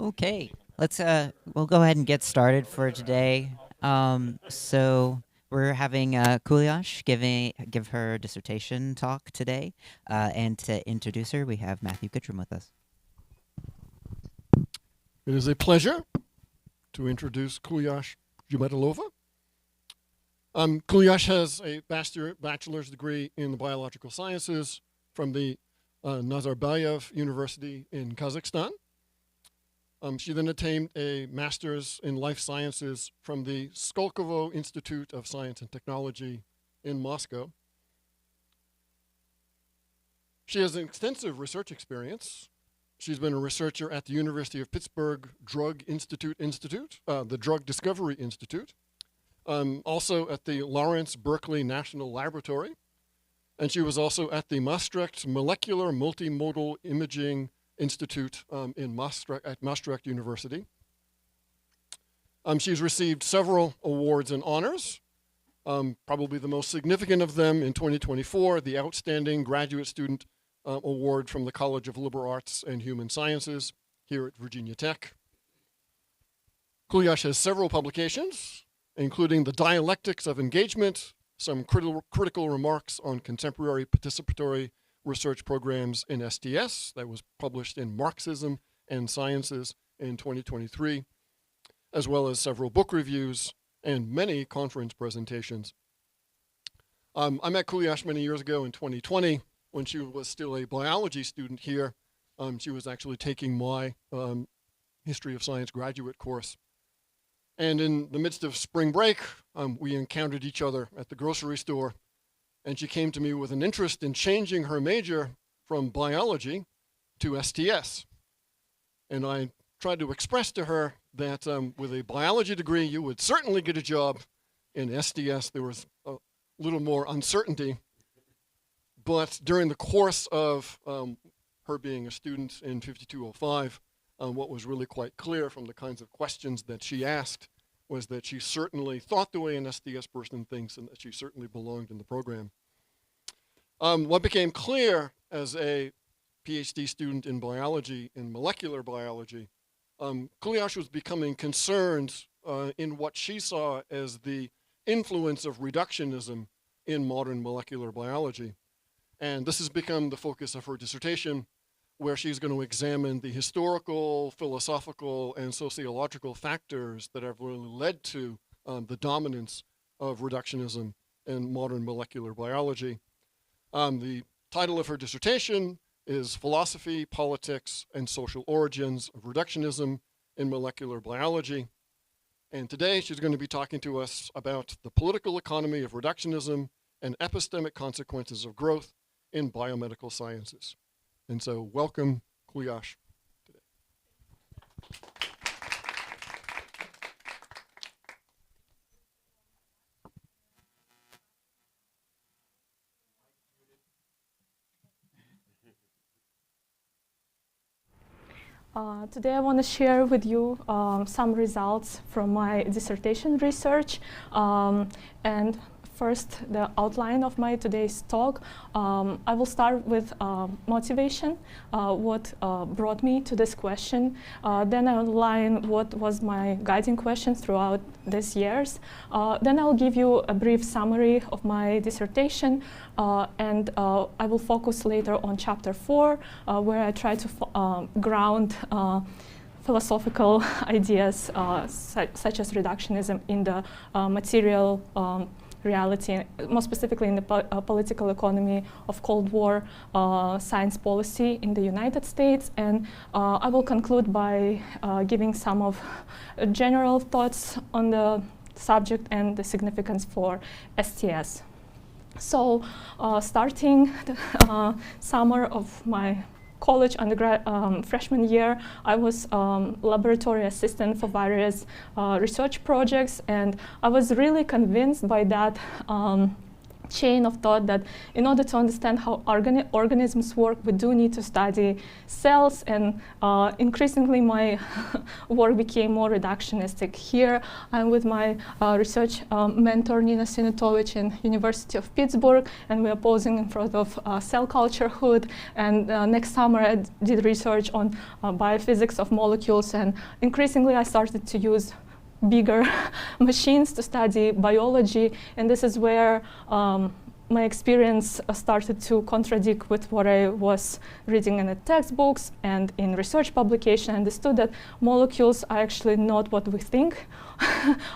Okay, let's we'll go ahead and get started for today. So we're having Kulash give her dissertation talk today, and to introduce her, we have Matthew Goodrum with us. It is a pleasure to introduce Kulash Zhumadilova. Kulash has a bachelor's degree in the biological sciences from the Nazarbayev University in Kazakhstan. She then attained a master's in life sciences from the Skolkovo Institute of Science and Technology in Moscow. She has an extensive research experience. She's been a researcher at the University of Pittsburgh Drug Institute, the Drug Discovery Institute, also at the Lawrence Berkeley National Laboratory, and she was also at the Maastricht Molecular Multimodal Imaging Institute at Maastricht University. She's received several awards and honors, probably the most significant of them in 2024, the Outstanding Graduate Student Award from the College of Liberal Arts and Human Sciences here at Virginia Tech. Kulash has several publications, including The Dialectics of Engagement, some critical remarks on contemporary participatory research programs in STS, that was published in Marxism and Sciences in 2023, as well as several book reviews and many conference presentations. I met Kulash many years ago in 2020 when she was still a biology student here. She was actually taking my History of Science graduate course. And in the midst of spring break, we encountered each other at the grocery store, and she came to me with an interest in changing her major from biology to STS. And I tried to express to her that with a biology degree, you would certainly get a job. In STS, there was a little more uncertainty. But during the course of her being a student in 5205, what was really quite clear from the kinds of questions that she asked was that she certainly thought the way an STS person thinks, and that she certainly belonged in the program. What became clear as a PhD student in biology, in molecular biology, Kulash was becoming concerned in what she saw as the influence of reductionism in modern molecular biology. And this has become the focus of her dissertation, where she's going to examine the historical, philosophical, and sociological factors that have really led to the dominance of reductionism in modern molecular biology. The title of her dissertation is Philosophy, Politics, and Social Origins of Reductionism in Molecular Biology. And today she's going to be talking to us about the political economy of reductionism and epistemic consequences of growth in biomedical sciences. And so welcome, Kulash, today. Today I want to share with you some results from my dissertation research. And first, the outline of my today's talk. I will start with motivation, what brought me to this question. Then I'll outline what was my guiding question throughout these years. Then I'll give you a brief summary of my dissertation, and I will focus later on chapter 4, where I try to ground philosophical ideas such as reductionism in the material reality, more specifically in the political economy of Cold War science policy in the United States. And I will conclude by giving some of general thoughts on the subject and the significance for STS. So starting the summer of my college freshman year, I was laboratory assistant for various research projects, and I was really convinced by that chain of thought that in order to understand how organisms work, we do need to study cells, and increasingly my work became more reductionistic. Here I'm with my research mentor Nina Sinutovic in University of Pittsburgh, and we are posing in front of cell culture hood, and next summer I did research on biophysics of molecules, and increasingly I started to use bigger machines to study biology, and this is where my experience started to contradict with what I was reading in the textbooks and in research publication. I understood that molecules are actually not what we think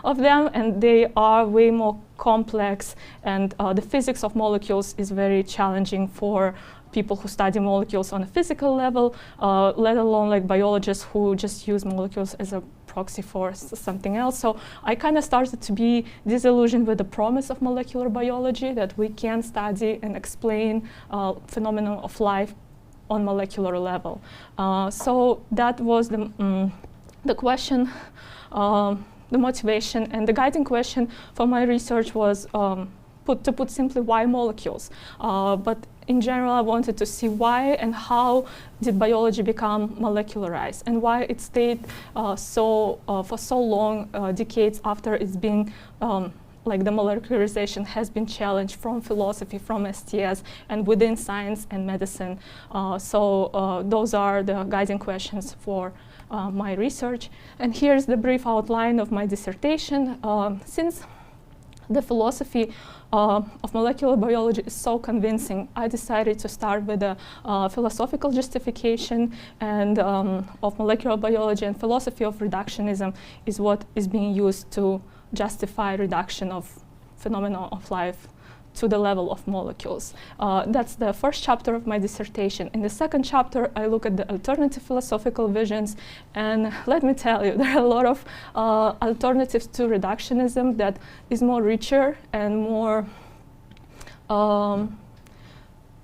of them, and they are way more complex, and the physics of molecules is very challenging for people who study molecules on a physical level, let alone like biologists who just use molecules as a proxy for something else. So I kind of started to be disillusioned with the promise of molecular biology, that we can study and explain phenomena of life on molecular level. So that was the question, the motivation, and the guiding question for my research was to put simply, why molecules? But in general, I wanted to see why and how did biology become molecularized, and why it stayed for so long, decades after it's been like the molecularization has been challenged from philosophy, from STS, and within science and medicine. So those are the guiding questions for my research. And here's the brief outline of my dissertation. Since the philosophy of molecular biology is so convincing, I decided to start with a philosophical justification, and of molecular biology, and philosophy of reductionism is what is being used to justify reduction of phenomena of life to the level of molecules. That's the first chapter of my dissertation. In the second chapter, I look at the alternative philosophical visions, and let me tell you, there are a lot of alternatives to reductionism that is more richer and more,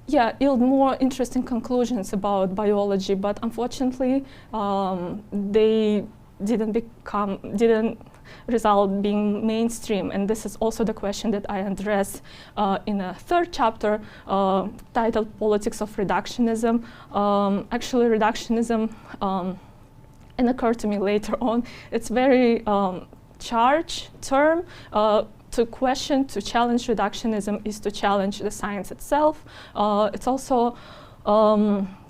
yield more interesting conclusions about biology, but unfortunately, they didn't result being mainstream, and this is also the question that I address in a third chapter titled Politics of Reductionism. Actually, reductionism, and occurred to me later on, it's very charged term. To question, to challenge reductionism is to challenge the science itself. It's also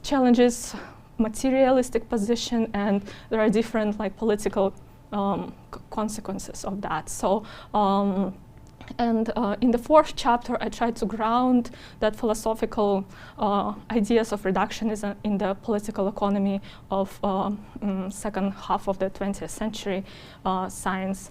challenges materialistic position, and there are different like political consequences of that. So, in the fourth chapter, I tried to ground that philosophical ideas of reductionism in the political economy of second half of the 20th century science.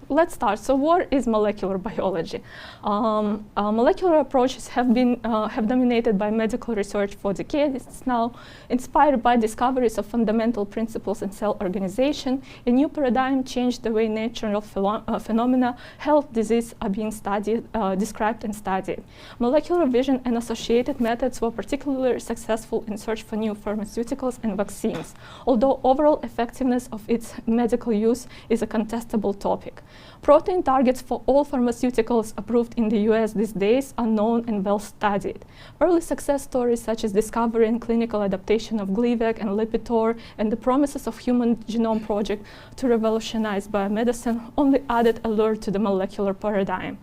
Let's start. So, what is molecular biology? Molecular approaches have dominated by medical research for decades now, inspired by discoveries of fundamental principles in cell organization. A new paradigm changed the way natural phenomena, health, disease are being studied, described and studied. Molecular vision and associated methods were particularly successful in search for new pharmaceuticals and vaccines, although overall effectiveness of its medical use is a contestable topic. Protein targets for all pharmaceuticals approved in the US these days are known and well studied. Early success stories such as discovery and clinical adaptation of Gleevec and Lipitor, and the promises of Human Genome Project to revolutionize biomedicine only added allure to the molecular paradigm.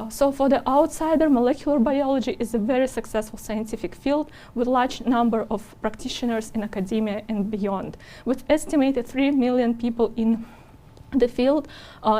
So for the outsider, molecular biology is a very successful scientific field with large number of practitioners in academia and beyond. With estimated 3 million people in the field,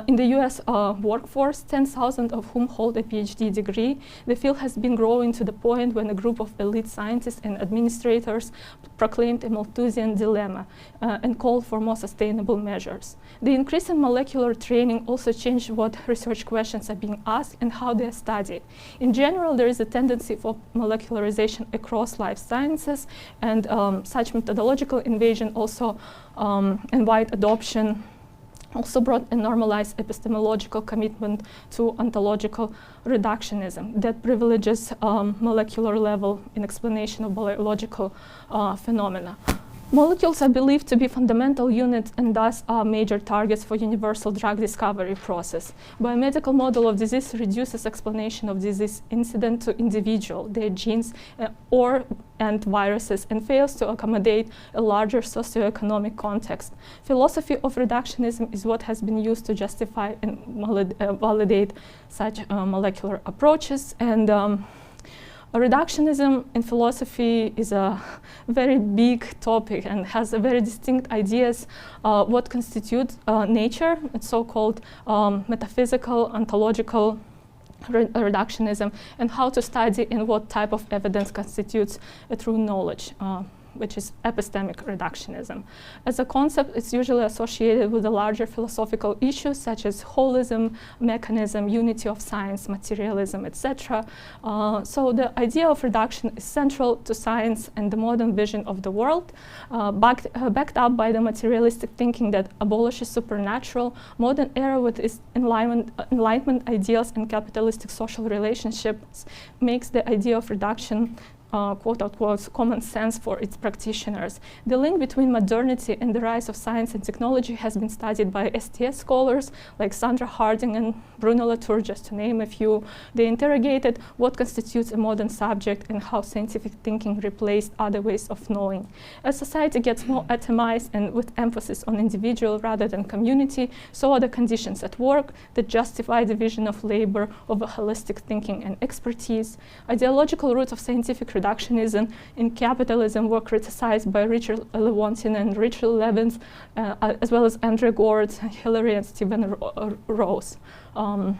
in the US workforce, 10,000 of whom hold a PhD degree, the field has been growing to the point when a group of elite scientists and administrators proclaimed a Malthusian dilemma and called for more sustainable measures. The increase in molecular training also changed what research questions are being asked and how they are studied. In general, there is a tendency for molecularization across life sciences, and such methodological invasion also and wide adoption also brought a normalized epistemological commitment to ontological reductionism that privileges molecular level in explanation of biological phenomena. Molecules are believed to be fundamental units and thus are major targets for universal drug discovery process. Biomedical model of disease reduces explanation of disease incident to individual, their genes, and viruses, and fails to accommodate a larger socioeconomic context. Philosophy of reductionism is what has been used to justify and validate such molecular approaches. And reductionism in philosophy is a very big topic and has a very distinct ideas what constitutes nature. It's so-called metaphysical, ontological reductionism, and how to study and what type of evidence constitutes a true knowledge, which is epistemic reductionism. As a concept, it's usually associated with the larger philosophical issues such as holism, mechanism, unity of science, materialism, etc. So the idea of reduction is central to science and the modern vision of the world, backed up by the materialistic thinking that abolishes supernatural. Modern era with its enlightenment ideals and capitalistic social relationships makes the idea of reduction quote-unquote common sense for its practitioners. The link between modernity and the rise of science and technology has been studied by STS scholars like Sandra Harding and Bruno Latour, just to name a few. They interrogated what constitutes a modern subject and how scientific thinking replaced other ways of knowing. As society gets more atomized and with emphasis on individual rather than community, so are the conditions at work that justify the vision of labor over holistic thinking and expertise. Ideological roots of scientific reductionism in capitalism were criticized by Richard Lewontin and Richard Levins, as well as Andrew Gord, Hillary, and Stephen Rose. And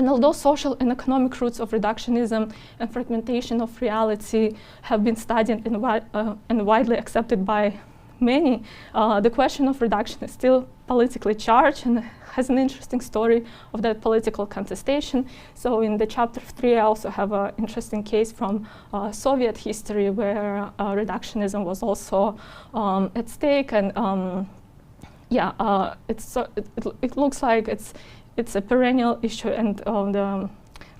although social and economic roots of reductionism and fragmentation of reality have been studied and widely accepted by many, the question of reduction is still politically charged and has an interesting story of that political contestation. So in the chapter 3, I also have an interesting case from Soviet history where reductionism was also at stake. And it looks like it's a perennial issue, and the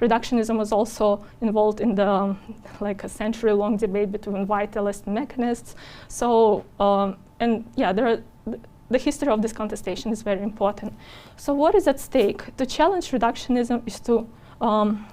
reductionism was also involved in the a century-long debate between vitalists and mechanists. So the history of this contestation is very important. So what is at stake? To challenge reductionism is to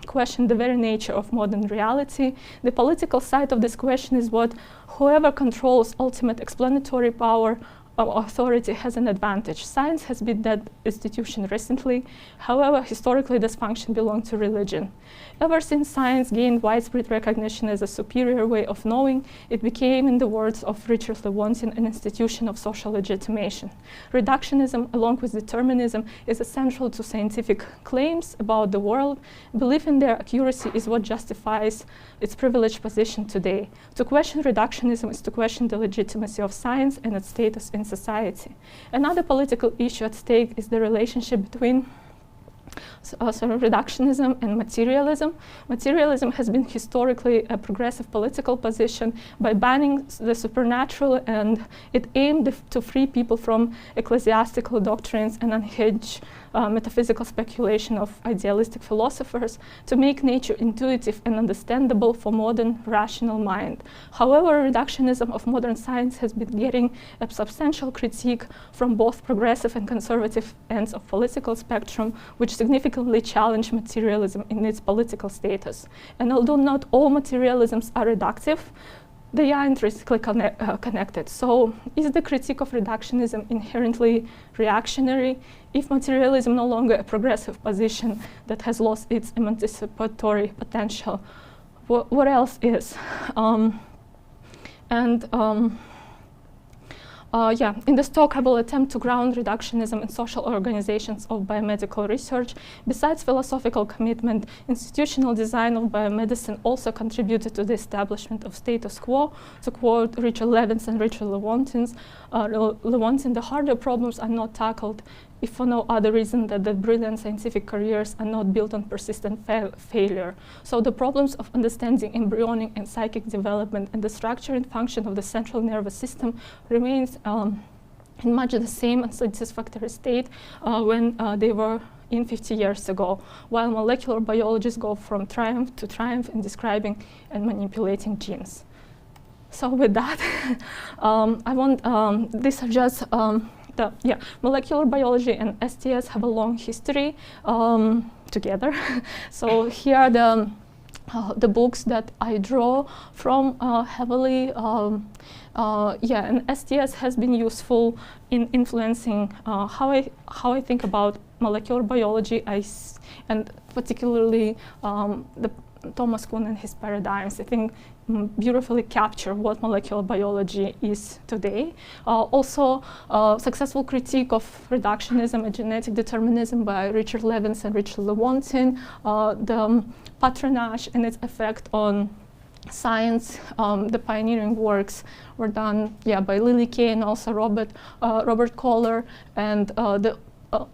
question the very nature of modern reality. The political side of this question is what whoever controls ultimate explanatory power authority has an advantage. Science has been that institution recently. However, historically, this function belonged to religion. Ever since science gained widespread recognition as a superior way of knowing, it became, in the words of Richard Lewontin, an institution of social legitimation. Reductionism, along with determinism, is essential to scientific claims about the world. Belief in their accuracy is what justifies its privileged position today. To question reductionism is to question the legitimacy of science and its status in society. Another political issue at stake is the relationship between reductionism and materialism. Materialism has been historically a progressive political position by banning the supernatural, and it aimed to free people from ecclesiastical doctrines and unhinged metaphysical speculation of idealistic philosophers to make nature intuitive and understandable for modern rational mind. However, reductionism of modern science has been getting a substantial critique from both progressive and conservative ends of political spectrum, which significantly challenge materialism in its political status. And although not all materialisms are reductive, they are intrinsically connected. So is the critique of reductionism inherently reactionary? If materialism no longer a progressive position that has lost its emancipatory potential, what else is? In this talk, I will attempt to ground reductionism in social organizations of biomedical research. Besides philosophical commitment, institutional design of biomedicine also contributed to the establishment of status quo. To quote Richard Levins and Richard Lewontin, the harder problems are not tackled if for no other reason than that brilliant scientific careers are not built on persistent failure. So the problems of understanding embryonic and psychic development and the structure and function of the central nervous system remains in much the same unsatisfactory state when they were in 50 years ago, while molecular biologists go from triumph to triumph in describing and manipulating genes. So with that, these are just molecular biology and STS have a long history together. So here are the books that I draw from heavily. And STS has been useful in influencing how I think about molecular biology, and particularly the Thomas Kuhn and his paradigms. I think beautifully capture what molecular biology is today. Also, successful critique of reductionism and genetic determinism by Richard Levins and Richard Lewontin, the patronage and its effect on science. The pioneering works were done by Lily Kay and also Robert Kohler, and the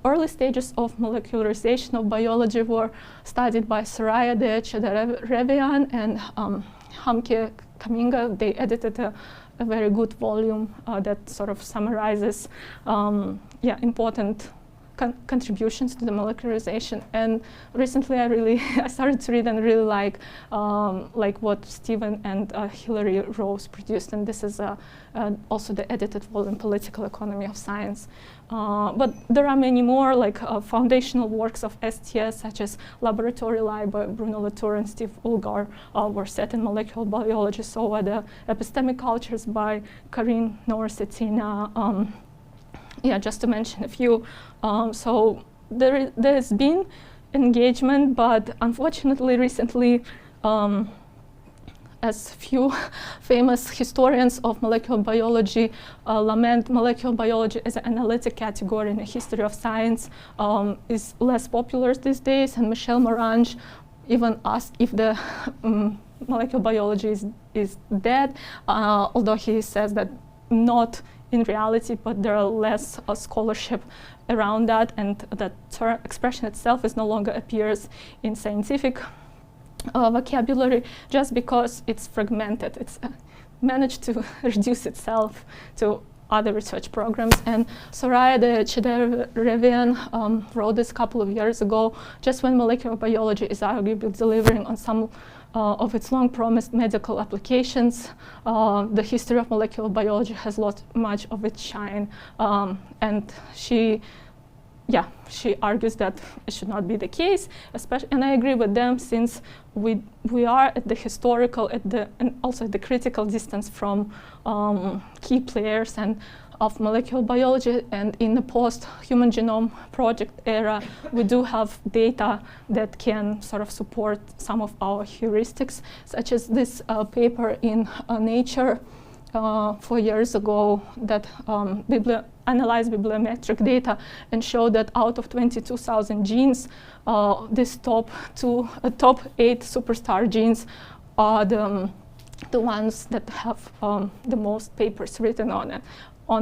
early stages of molecularization of biology were studied by Soraya de Echederrevian and Hamke Kaminga. They edited a very good volume that sort of summarizes important contributions to the molecularization. And recently I started to read and really like what Stephen and Hilary Rose produced, and this is also the edited volume, Political Economy of Science. But there are many more foundational works of STS, such as Laboratory Life by Bruno Latour and Steve Ulgar were set in molecular biology. So are the Epistemic Cultures by Karin Noor-Cetina, just to mention a few. So there's been engagement, but unfortunately recently, as few famous historians of molecular biology lament, molecular biology as an analytic category in the history of science is less popular these days, and Michel Morange even asked if the molecular biology is dead, although he says that not in reality, but there are less scholarship around that, and that expression itself no longer appears in scientific vocabulary just because it's fragmented. It's managed to reduce itself to other research programs. And Soraya de Echederrevian wrote this a couple of years ago, just when molecular biology is arguably delivering on some of its long-promised medical applications, the history of molecular biology has lost much of its shine, and she argues that it should not be the case, and I agree with them, since we are at the historical, and also at the critical distance from key players and of molecular biology, and in the post-Human Genome Project era, we do have data that can sort of support some of our heuristics, such as this paper in Nature 4 years ago that analyzed bibliometric data and showed that out of 22,000 genes, these top 8 superstar genes are the ones that have the most papers written on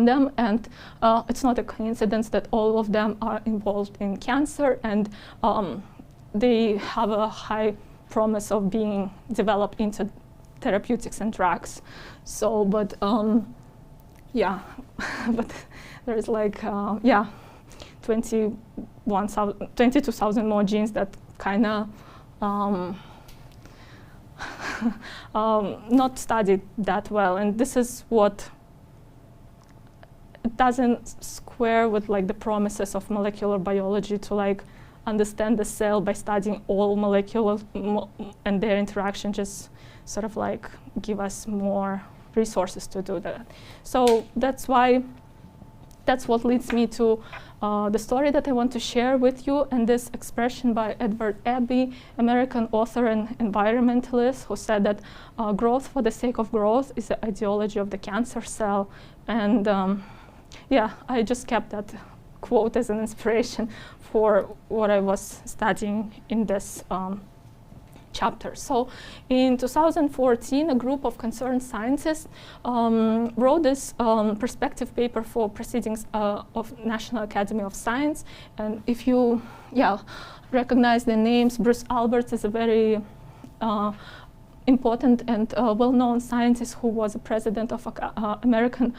them, and it's not a coincidence that all of them are involved in cancer, and they have a high promise of being developed into therapeutics and drugs. So, but but there's 22,000 more genes that kind of not studied that well, and this is what it doesn't square with the promises of molecular biology to understand the cell by studying all molecules and their interaction, just sort of give us more resources to do that. So that's what leads me to the story that I want to share with you, and this expression by Edward Abbey, American author and environmentalist, who said that growth for the sake of growth is the ideology of the cancer cell. And I just kept that quote as an inspiration for what I was studying in this chapter. So in 2014, a group of concerned scientists wrote this perspective paper for Proceedings of National Academy of Science. And if you recognize the names, Bruce Alberts is a very important and well-known scientist who was a president of American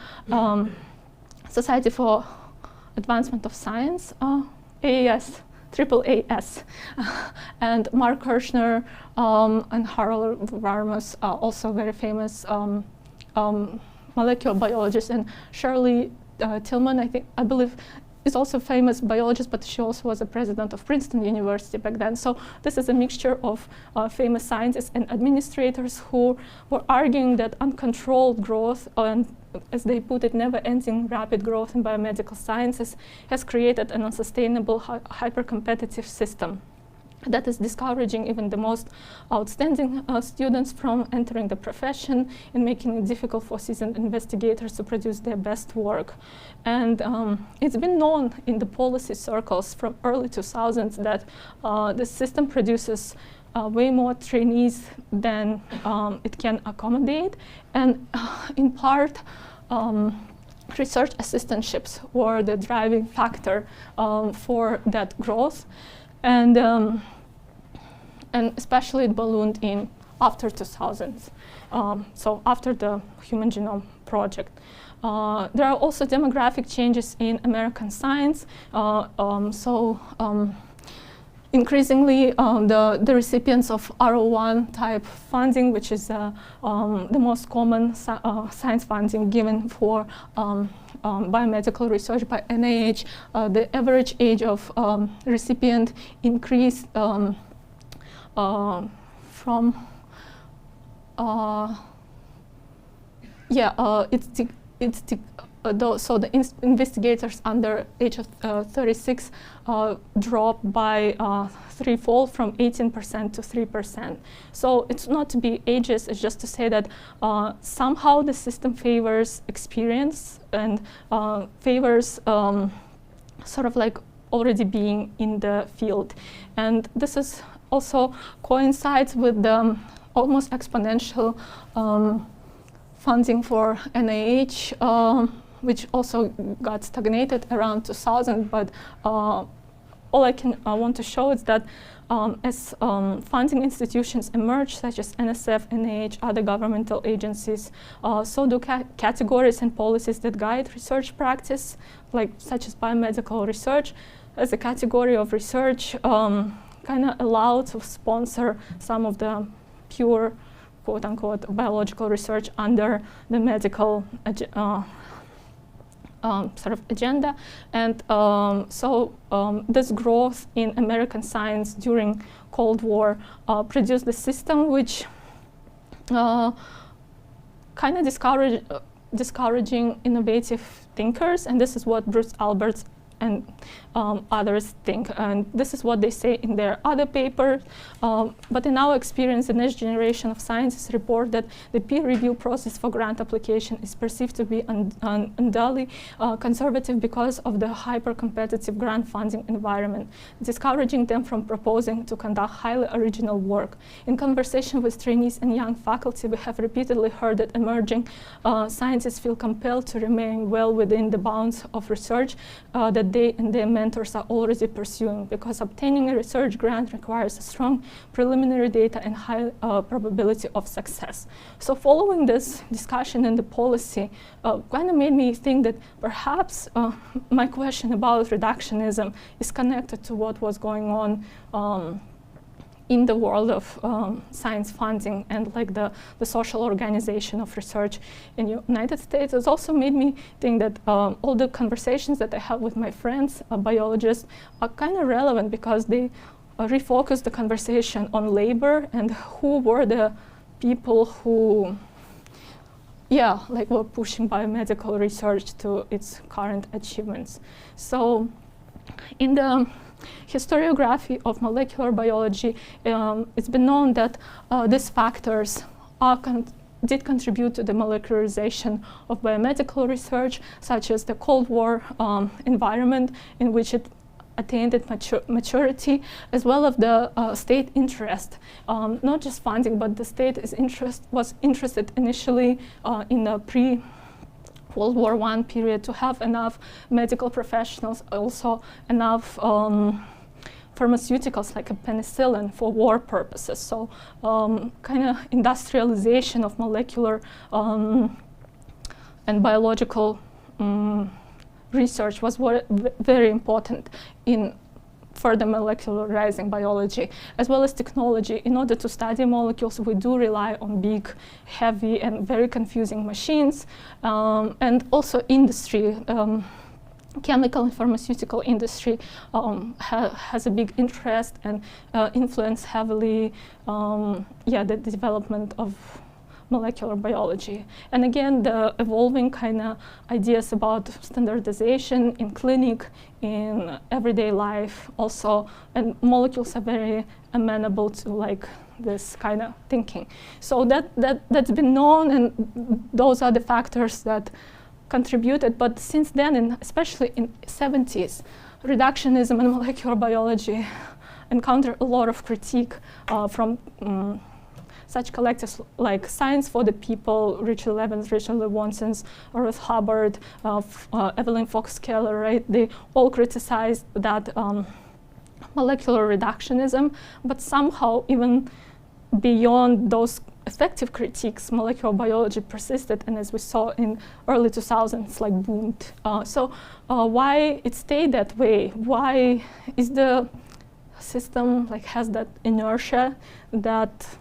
Society for Advancement of Science, AAS. AAAS. And Mark Kirshner and Harold Varmus, also very famous molecular biologist, and Shirley Tillman, I believe, is also a famous biologist, but she also was a president of Princeton University back then. So this is a mixture of famous scientists and administrators who were arguing that uncontrolled growth, and as they put it, never-ending rapid growth in biomedical sciences has created an unsustainable hyper-competitive system that is discouraging even the most outstanding students from entering the profession and making it difficult for seasoned investigators to produce their best work. And it's been known in the policy circles from early 2000s that the system produces way more trainees than it can accommodate. And in part, research assistantships were the driving factor for that growth. And especially it ballooned in after 2000s, so after the Human Genome Project. There are also demographic changes in American science. Increasingly, the recipients of R01 type funding, which is the most common science funding given for biomedical research by NIH, the average age of recipient increased from so the investigators under age of 36 dropped by threefold, from 18% to 3%. So it's not to be ageist, it's just to say that somehow the system favors experience and favors sort of like already being in the field. And this is also coincides with the almost exponential funding for NIH, which also got stagnated around 2000. But all I want to show is that as funding institutions emerge, such as NSF, NIH, other governmental agencies, so do categories and policies that guide research practice, such as biomedical research, as a category of research, kind of allowed to sponsor some of the pure, quote-unquote, biological research under the medical sort of agenda. And this growth in American science during Cold War produced a system which kind of discouraging innovative thinkers, and this is what Bruce Alberts and others think. And this is what they say in their other papers. But in our experience, the next generation of scientists report that the peer review process for grant application is perceived to be unduly conservative because of the hyper-competitive grant funding environment, discouraging them from proposing to conduct highly original work. In conversation with trainees and young faculty, we have repeatedly heard that emerging scientists feel compelled to remain well within the bounds of research that they and their mentors are already pursuing, because obtaining a research grant requires a strong preliminary data and high probability of success. So following this discussion in the policy kind of made me think that perhaps my question about reductionism is connected to what was going on in the world of science funding and the social organization of research in the United States. It also made me think that all the conversations that I have with my friends, biologists, are kind of relevant because they refocus the conversation on labor and who were the people who were pushing biomedical research to its current achievements. So in the historiography of molecular biology, it's been known that these factors did contribute to the molecularization of biomedical research, such as the Cold War environment in which it attained its maturity, as well as the state interest, not just funding, but the state was interested initially in the World War I period to have enough medical professionals, also enough pharmaceuticals like a penicillin for war purposes. So kind of industrialization of molecular and biological research was very important further molecularizing biology, as well as technology. In order to study molecules, we do rely on big, heavy, and very confusing machines, and also industry. Chemical and pharmaceutical industry has a big interest and influence heavily the development of molecular biology. And again, the evolving kind of ideas about standardization in clinic, in everyday life also, and molecules are very amenable to like this kind of thinking. So that's been known, and those are the factors that contributed. But since then, and especially in 70s, reductionism and molecular biology encountered a lot of critique from such collectives like Science for the People, Richard Levins, Richard Lewonsons, Ruth Hubbard, Evelyn Fox Keller, right? They all criticized that molecular reductionism, but somehow even beyond those effective critiques, molecular biology persisted, and as we saw in early 2000s, like boomed. So why it stayed that way? Why is the system like has that inertia that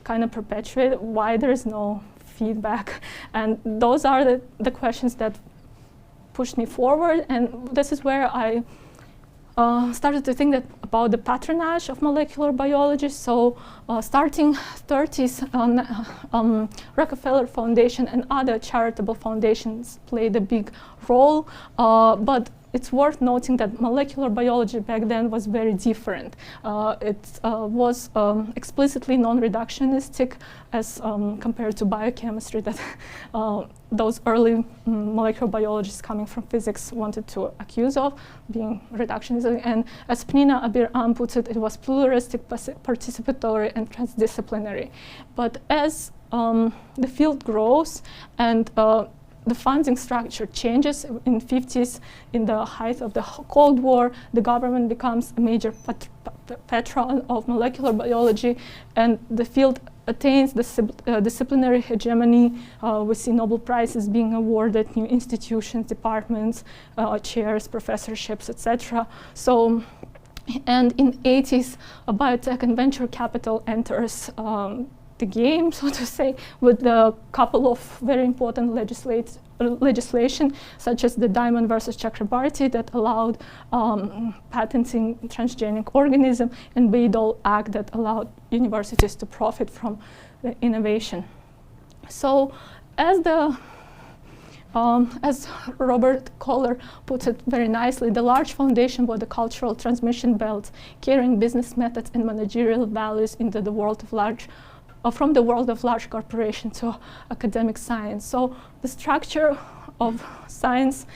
kind of perpetuate? Why there is no feedback? And those are the questions that pushed me forward, and this is where I started to think about the patronage of molecular biology. So starting 30s, Rockefeller Foundation and other charitable foundations played a big role, but it's worth noting that molecular biology back then was very different. It was explicitly non-reductionistic as compared to biochemistry that those early molecular biologists coming from physics wanted to accuse of being reductionism. And as Pnina Abir-Am puts it, it was pluralistic, participatory, and transdisciplinary. But as the field grows and the funding structure changes in 50s, in the height of the Cold War, the government becomes a major patron of molecular biology, and the field attains the disciplinary hegemony. We see Nobel Prizes being awarded, new institutions, departments, chairs, professorships, etc. So, and in 80s, biotech and venture capital enters the game, so to say, with a couple of very important legislation, such as the Diamond versus Chakrabarti that allowed patenting transgenic organism, and Bayh-Dole Act that allowed universities to profit from the innovation. So, as Robert Kohler puts it very nicely, the large foundation was the cultural transmission belt, carrying business methods and managerial values into the world of from the world of large corporations to academic science. So the structure of science,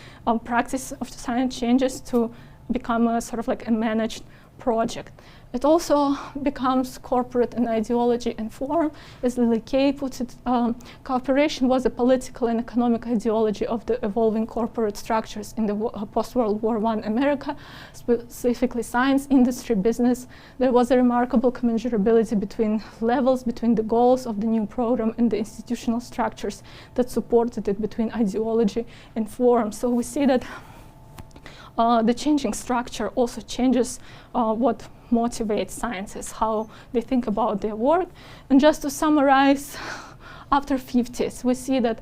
practice of science changes to become a sort of like a managed project. It also becomes corporate and ideology and form. As Lily Kay puts it, cooperation was a political and economic ideology of the evolving corporate structures in the post-World War I America, specifically science, industry, business. There was a remarkable commensurability between levels, between the goals of the new program and the institutional structures that supported it, between ideology and form. So we see that the changing structure also changes what motivates scientists, how they think about their work. And just to summarize, after 50s, we see that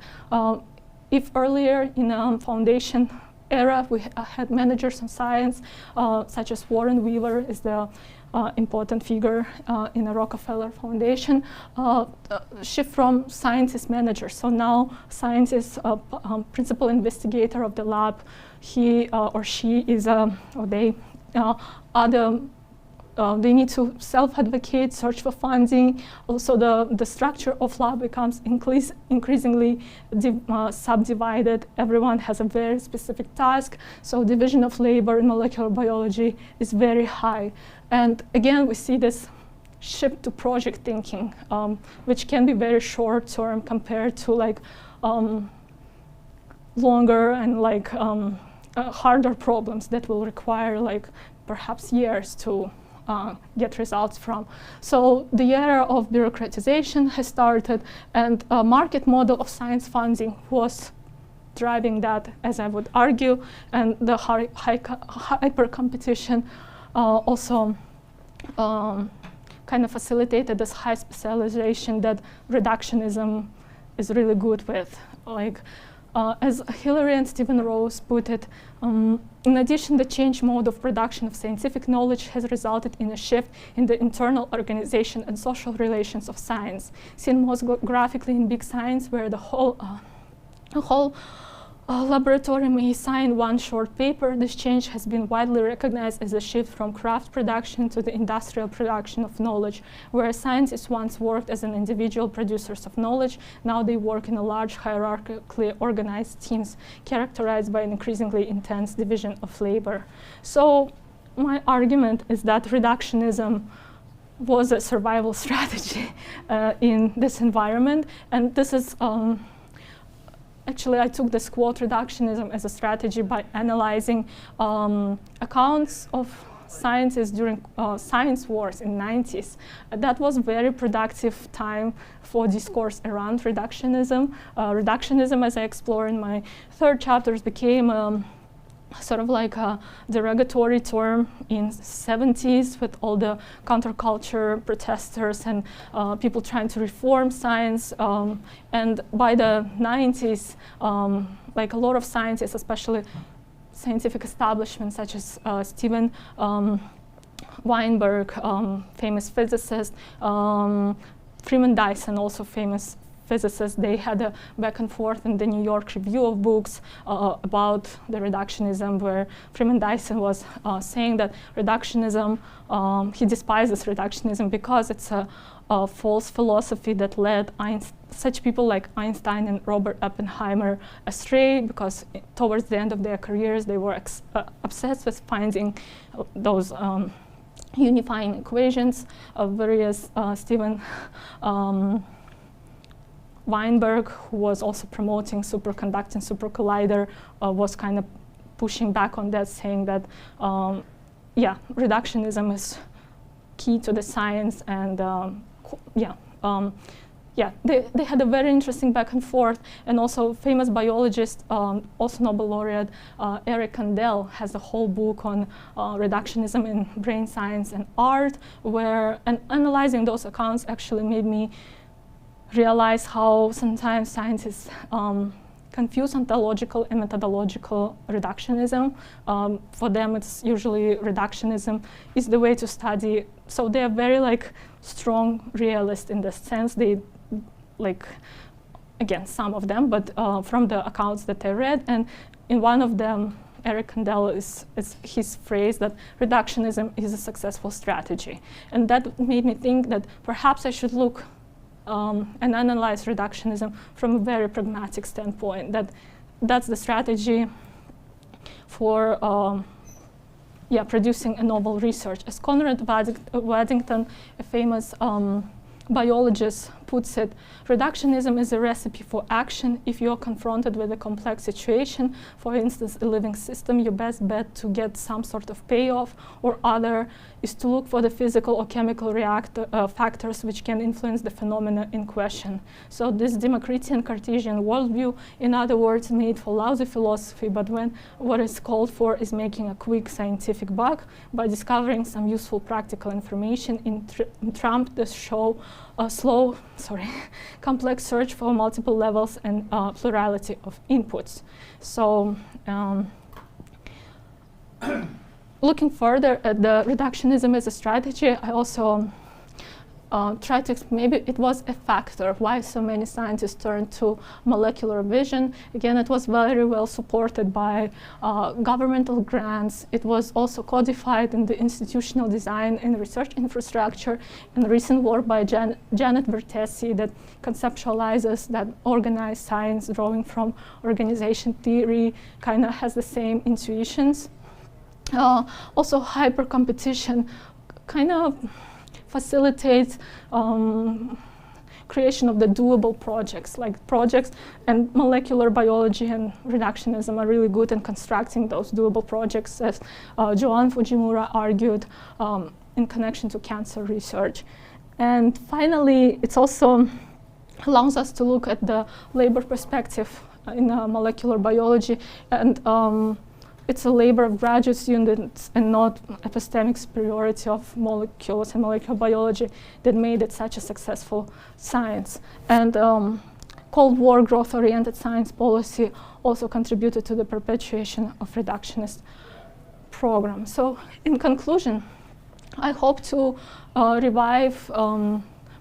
if earlier in a foundation era we had managers in science, such as Warren Weaver is the important figure in the Rockefeller Foundation, shift from scientist managers. So now scientist, principal investigator of the lab, he or she is, or they are they need to self-advocate, search for funding. Also, the structure of lab becomes increasingly subdivided. Everyone has a very specific task. So division of labor in molecular biology is very high. And again, we see this shift to project thinking, which can be very short-term compared to like longer and like harder problems that will require like perhaps years to get results from. So the era of bureaucratization has started, and a market model of science funding was driving that, as I would argue, and the hyper competition also kind of facilitated this high specialization that reductionism is really good with. Like, as Hillary and Stephen Rose put it, in addition, the change mode of production of scientific knowledge has resulted in a shift in the internal organization and social relations of science, seen most graphically in big science, where the whole laboratory may sign one short paper. This change has been widely recognized as a shift from craft production to the industrial production of knowledge, where scientists once worked as an individual producers of knowledge. Now they work in a large hierarchically organized teams characterized by an increasingly intense division of labor. So my argument is that reductionism was a survival strategy in this environment, and this is actually, I took this quote, reductionism as a strategy, by analyzing accounts of scientists during science wars in the 90s. That was very productive time for discourse around reductionism. Reductionism, as I explore in my third chapters, became sort of like a derogatory term in the 70s with all the counterculture protesters and people trying to reform science. And by the 90s, like a lot of scientists, especially scientific establishments such as Steven Weinberg, famous physicist, Freeman Dyson, also famous physicists, they had a back and forth in the New York Review of Books about the reductionism, where Freeman Dyson was saying that reductionism, he despises reductionism because it's a false philosophy that led such people like Einstein and Robert Oppenheimer astray, because towards the end of their careers they were obsessed with finding those unifying equations of various Steven Weinberg, who was also promoting superconducting supercollider, was kind of pushing back on that, saying that, yeah, reductionism is key to the science, and they had a very interesting back and forth. And also famous biologist, also Nobel laureate, Eric Kandel has a whole book on reductionism in brain science and art, where, and analyzing those accounts actually made me realize how sometimes scientists confuse ontological and methodological reductionism. For them, it's usually reductionism is the way to study. So they are very strong realists in this sense. They again, some of them, but from the accounts that I read, and in one of them, Eric Kandel is his phrase that reductionism is a successful strategy. And that made me think that perhaps I should look and analyze reductionism from a very pragmatic standpoint, that's the strategy for producing a novel research. As Conrad Waddington, a famous biologist, puts it, reductionism is a recipe for action. If you're confronted with a complex situation, for instance, a living system, your best bet to get some sort of payoff or other is to look for the physical or chemical factors which can influence the phenomena in question. So this Democritean Cartesian worldview, in other words, made for lousy philosophy, but when what is called for is making a quick scientific buck by discovering some useful practical information, in Trump the show a slow, complex search for multiple levels and plurality of inputs. So looking further at the reductionism as a strategy, I also tried to maybe it was a factor why so many scientists turned to molecular vision. Again, it was very well supported by governmental grants. It was also codified in the institutional design and research infrastructure, and recent work by Janet Vertesi that conceptualizes that organized science drawing from organization theory kind of has the same intuitions. Also, hyper competition kind of facilitates creation of the doable projects, and molecular biology and reductionism are really good in constructing those doable projects, as Joan Fujimura argued in connection to cancer research. And finally, it also allows us to look at the labor perspective in molecular biology, and it's a labor of graduate students and not epistemic superiority of molecules and molecular biology that made it such a successful science. And Cold War growth-oriented science policy also contributed to the perpetuation of reductionist program. So in conclusion, I hope to revive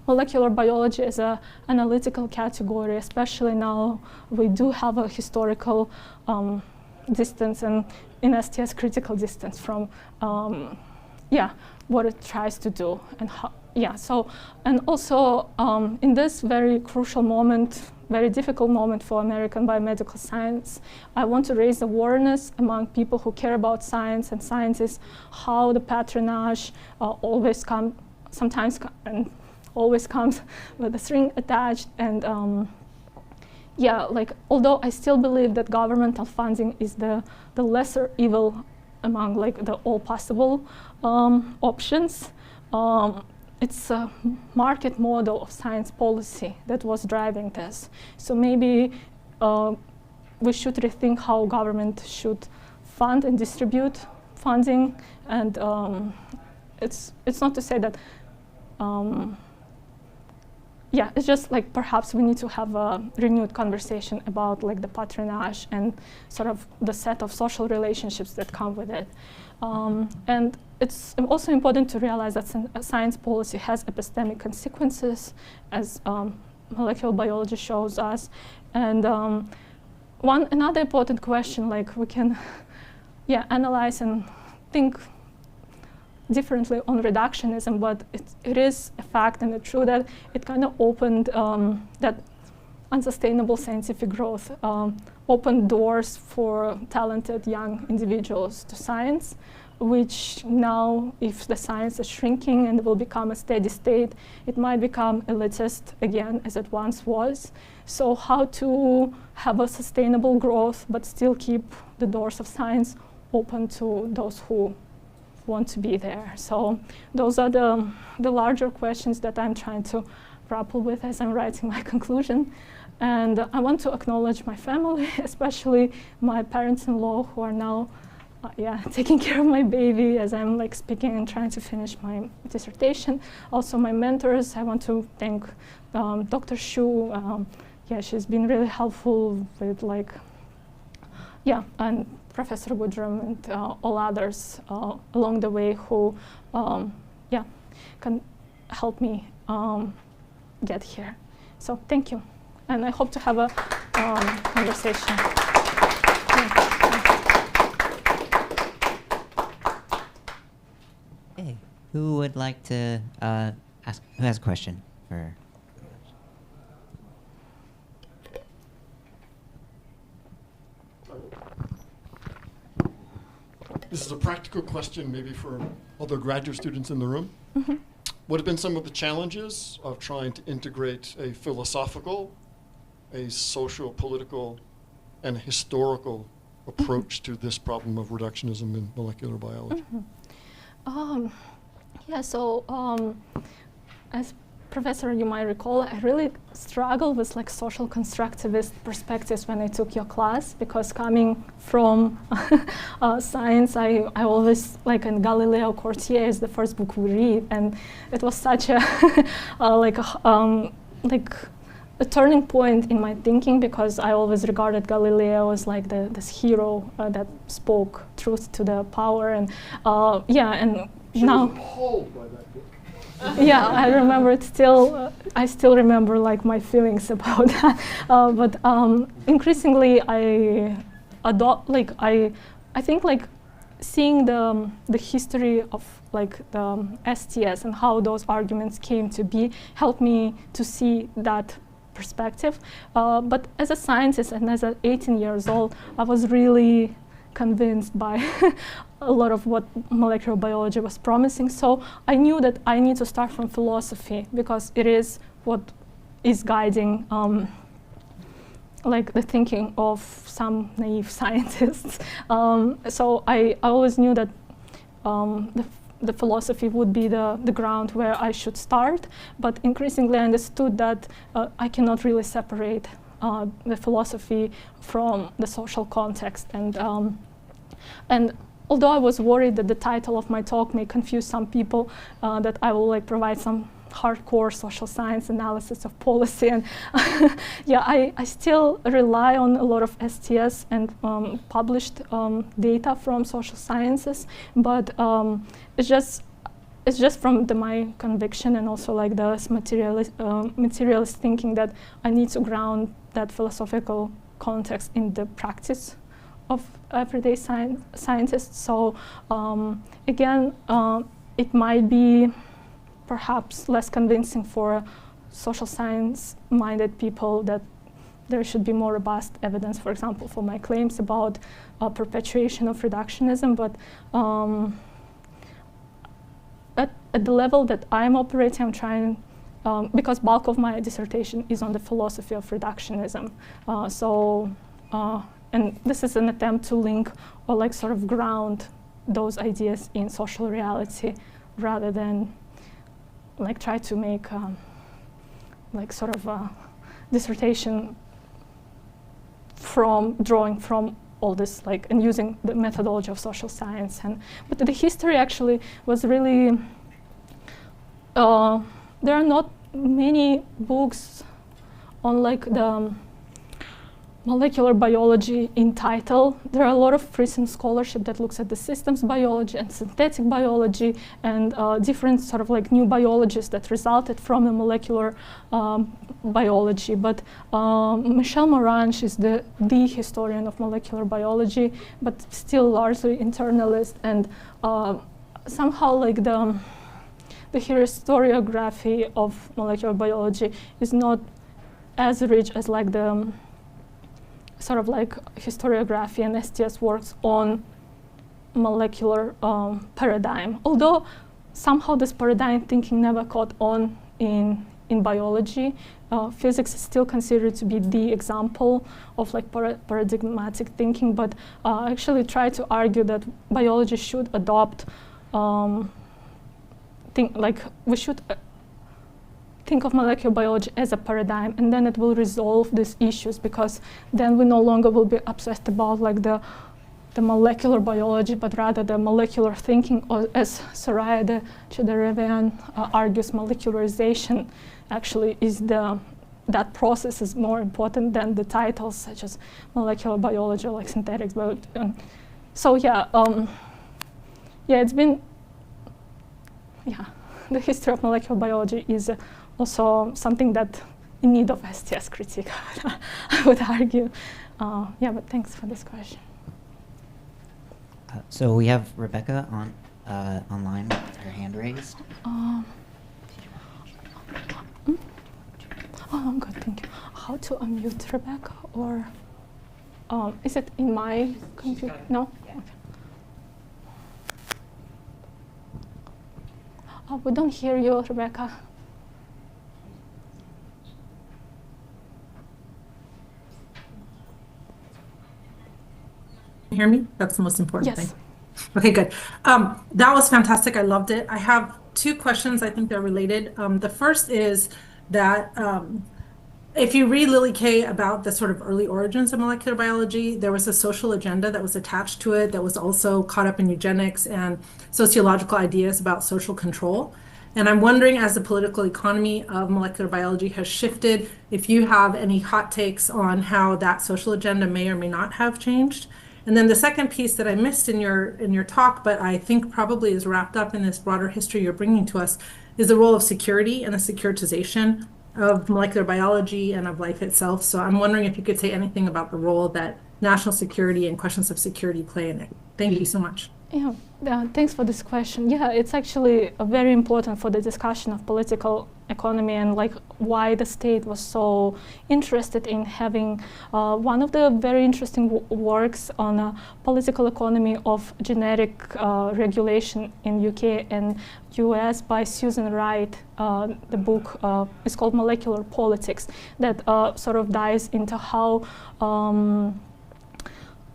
molecular biology as an analytical category, especially now we do have a historical distance and in STS critical distance from what it tries to do and how. So and also in this very crucial moment, very difficult moment for American biomedical science, I want to raise awareness among people who care about science and scientists, how the patronage sometimes always comes with a string attached. And although I still believe that governmental funding is the lesser evil among the all possible options, it's a market model of science policy that was driving this. So maybe we should rethink how government should fund and distribute funding. And it's not to say that, it's just perhaps we need to have a renewed conversation about the patronage and sort of the set of social relationships that come with it. And it's also important to realize that science policy has epistemic consequences, as molecular biology shows us. And another important question, we can analyze and think differently on reductionism, but it is a fact and it's true that it kind of opened that unsustainable scientific growth, opened doors for talented young individuals to science, which now, if the science is shrinking and will become a steady state, it might become elitist again, as it once was. So how to have a sustainable growth, but still keep the doors of science open to those who want to be there. So those are the larger questions that I'm trying to grapple with as I'm writing my conclusion. And I want to acknowledge my family, especially my parents-in-law who are now taking care of my baby as I'm speaking and trying to finish my dissertation. Also my mentors, I want to thank Dr. Shu. She's been really helpful with and Professor Woodrum and all others along the way who can help me get here. So thank you. And I hope to have a conversation. Hey, who would like to ask? Who has a question for? This is a practical question maybe for other graduate students in the room. Mm-hmm. What have been some of the challenges of trying to integrate a philosophical, a social, political, and historical approach to this problem of reductionism in molecular biology? Mm-hmm. As professor, you might recall, I really struggled with social constructivist perspectives when I took your class, because coming from science, I always and Galileo Courtier is the first book we read, and it was such a a turning point in my thinking, because I always regarded Galileo as this hero that spoke truth to the power, and and she now. was appalled by that book. I remember it still. I still remember my feelings about that. But increasingly, I adopt. I think seeing the history of the STS and how those arguments came to be helped me to see that perspective. But as a scientist and as 18 years old, I was really convinced by a lot of what molecular biology was promising. So I knew that I need to start from philosophy, because it is what is guiding the thinking of some naive scientists. So I always knew that the philosophy would be the ground where I should start, but increasingly I understood that I cannot really separate the philosophy from the social context. And And although I was worried that the title of my talk may confuse some people, that I will like provide some hardcore social science analysis of policy, and yeah, I still rely on a lot of STS and published data from social sciences, but it's just from my conviction and also like this materialist thinking that I need to ground that philosophical context in the practice of everyday scientists. So again, it might be perhaps less convincing for social science-minded people that there should be more robust evidence, for example, for my claims about perpetuation of reductionism, but at the level that I'm operating, I'm trying, because bulk of my dissertation is on the philosophy of reductionism. And this is an attempt to link or like sort of ground those ideas in social reality rather than like try to make like sort of a dissertation from drawing from all this, like, and using the methodology of social science. But the history actually was really, there are not many books on like the molecular biology in title. There are a lot of recent scholarship that looks at the systems biology and synthetic biology and different sort of like new biologies that resulted from the molecular biology. But Michel Morange is the historian of molecular biology, but still largely internalist, and somehow like the historiography of molecular biology is not as rich as like the sort of like historiography and STS works on molecular paradigm. Although somehow this paradigm thinking never caught on in biology, physics is still considered to be the example of like paradigmatic thinking, but I actually try to argue that biology should adopt, we should think of molecular biology as a paradigm, and then it will resolve these issues, because then we no longer will be obsessed about like the molecular biology, but rather the molecular thinking, or as Soraya de Chederevian argues, molecularization actually is that process is more important than the titles such as molecular biology or like synthetics. So yeah, it's been, the history of molecular biology is also something that in need of STS critique, I would argue. But thanks for this question. So we have Rebecca on online with her hand raised. I'm good, thank you. How to unmute Rebecca, or is it in my computer? No? Yeah. Okay. We don't hear you, Rebecca. Hear me? That's the most important Yes. thing. Okay, good. That was fantastic. I loved it. I have two questions. I think they're related. The first is that if you read Lily Kay about the sort of early origins of molecular biology, there was a social agenda that was attached to it that was also caught up in eugenics and sociological ideas about social control. And I'm wondering, as the political economy of molecular biology has shifted, if you have any hot takes on how that social agenda may or may not have changed. And then the second piece that I missed in your talk, but I think probably is wrapped up in this broader history you're bringing to us, is the role of security and the securitization of molecular biology and of life itself. So I'm wondering if you could say anything about the role that national security and questions of security play in it. Thank you so much. Yeah, thanks for this question. Yeah, it's actually very important for the discussion of political economy and like why the state was so interested in having one of the very interesting works on political economy of genetic regulation in UK and US by Susan Wright. The book is called Molecular Politics, that sort of dives into how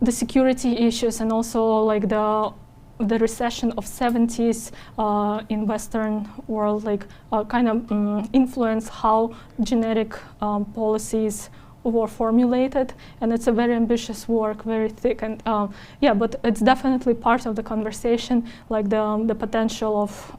the security issues and also like the recession of 70s in Western world, like kind of influence how genetic policies were formulated, and it's a very ambitious work, very thick, and yeah, but it's definitely part of the conversation, like the potential of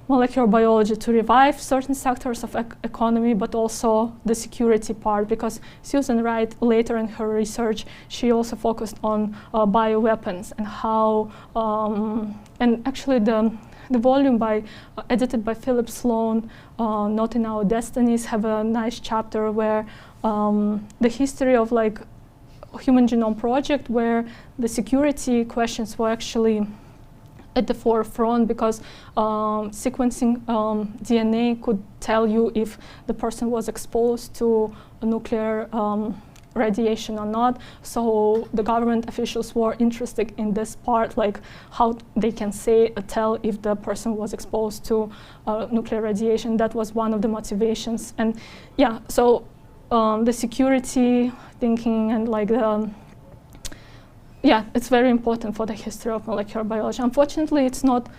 molecular biology to revive certain sectors of economy, but also the security part, because Susan Wright, later in her research, she also focused on bioweapons and how, and actually the volume edited by Philip Sloan, Not in Our Destinies, have a nice chapter where the history of like Human Genome Project, where the security questions were actually at the forefront, because sequencing DNA could tell you if the person was exposed to a nuclear radiation or not. So the government officials were interested in this part, like how they can tell if the person was exposed to nuclear radiation. That was one of the motivations. And yeah, so the security thinking and like yeah, it's very important for the history of molecular biology. Unfortunately, it's not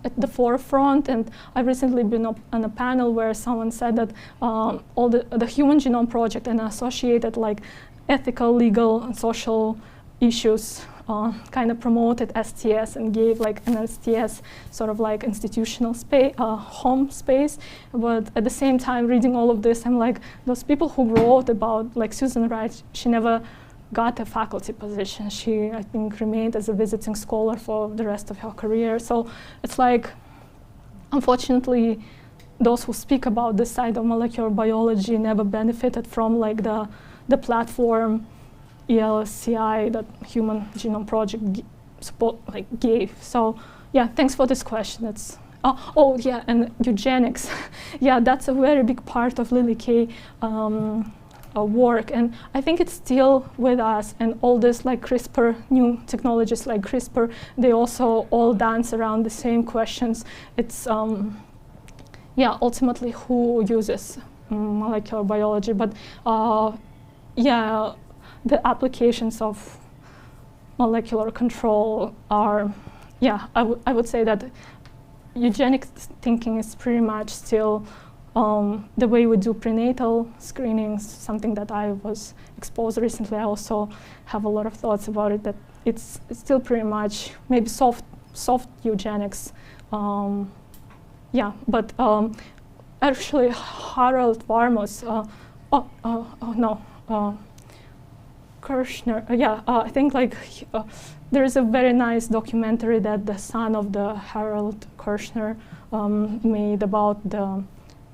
at the forefront, and I've recently been on a panel where someone said that all the Human Genome Project and associated like ethical, legal, and social issues kind of promoted STS and gave like an STS sort of like institutional space, home space. But at the same time, reading all of this, I'm like, those people who wrote about, like Susan Wright, she never got a faculty position. She, I think, remained as a visiting scholar for the rest of her career. So it's like, unfortunately, those who speak about this side of molecular biology never benefited from like the platform ELSCI that Human Genome Project gave. So yeah, thanks for this question. It's oh yeah, and eugenics. Yeah, that's a very big part of Lily Kay work, and I think it's still with us. And all this like CRISPR, new technologies like CRISPR, they also all dance around the same questions. It's yeah, ultimately who uses molecular biology, but yeah, the applications of molecular control are, yeah, I would say that eugenic thinking is pretty much still the way we do prenatal screenings, something that I was exposed recently. I also have a lot of thoughts about it, that it's still pretty much maybe soft eugenics. Yeah, but actually Harold Varmus, Kirshner, I think like there is a very nice documentary that the son of the Harold Kirshner made about the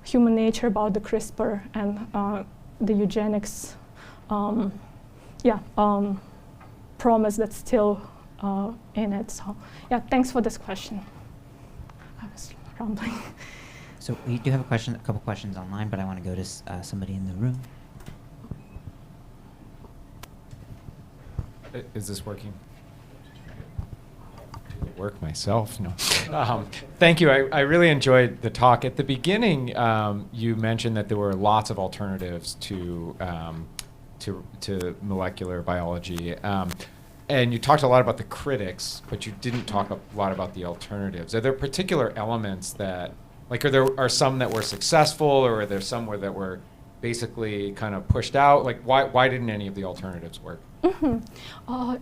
human nature, about the CRISPR and the eugenics promise that's still in it. So yeah, thanks for this question. I was rambling. So we do have a couple questions online, but I want to go to somebody in the room. Is this working? Work myself. No. Thank you. I really enjoyed the talk. At the beginning, you mentioned that there were lots of alternatives to molecular biology, and you talked a lot about the critics, but you didn't talk a lot about the alternatives. Are there particular elements that, like, are some that were successful, or are there some that were basically kind of pushed out? Like, why didn't any of the alternatives work? Mm-hmm.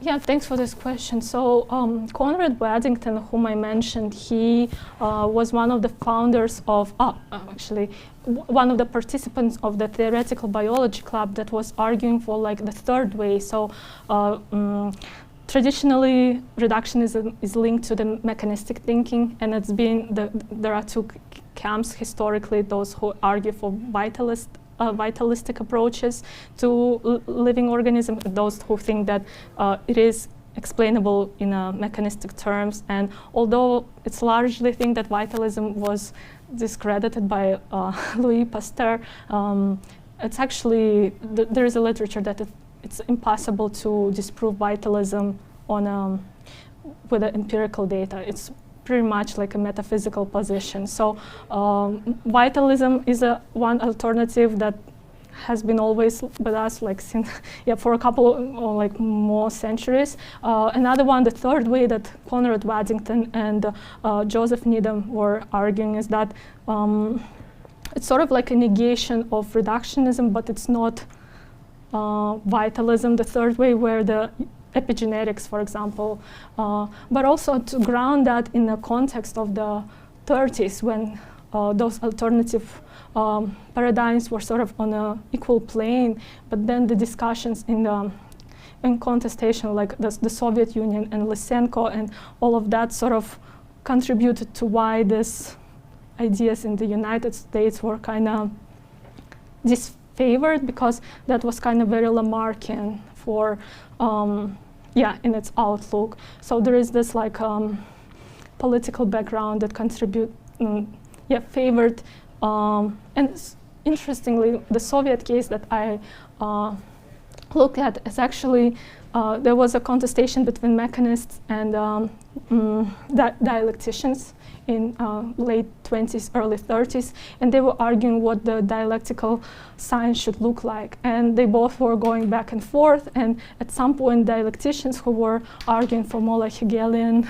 Yeah, thanks for this question. So Conrad Waddington, whom I mentioned, he was one of the founders of, actually, one of the participants of the theoretical biology club that was arguing for like the third way. So traditionally, reductionism is linked to the mechanistic thinking, and it's been there are two camps historically: those who argue for vitalistic approaches to living organisms, those who think that it is explainable in mechanistic terms. And although it's largely think that vitalism was discredited by Louis Pasteur, it's actually there is a literature that it's impossible to disprove vitalism on with the empirical data. It's pretty much like a metaphysical position. So vitalism is one alternative that has been always with us, like since for a couple or like more centuries. Another one, the third way that Conrad Waddington and Joseph Needham were arguing, is that it's sort of like a negation of reductionism, but it's not vitalism, the third way, where the epigenetics, for example, but also to ground that in the context of the 30s, when those alternative paradigms were sort of on an equal plane, but then the discussions in contestation, like the Soviet Union and Lysenko and all of that, sort of contributed to why these ideas in the United States were kind of disfavored, because that was kind of very Lamarckian for, in its outlook. So there is this like political background that favored, and interestingly, the Soviet case that I looked at is actually, there was a contestation between mechanists and dialecticians in late 20s, early 30s, and they were arguing what the dialectical science should look like. And they both were going back and forth, and at some point, dialecticians who were arguing for more like Hegelian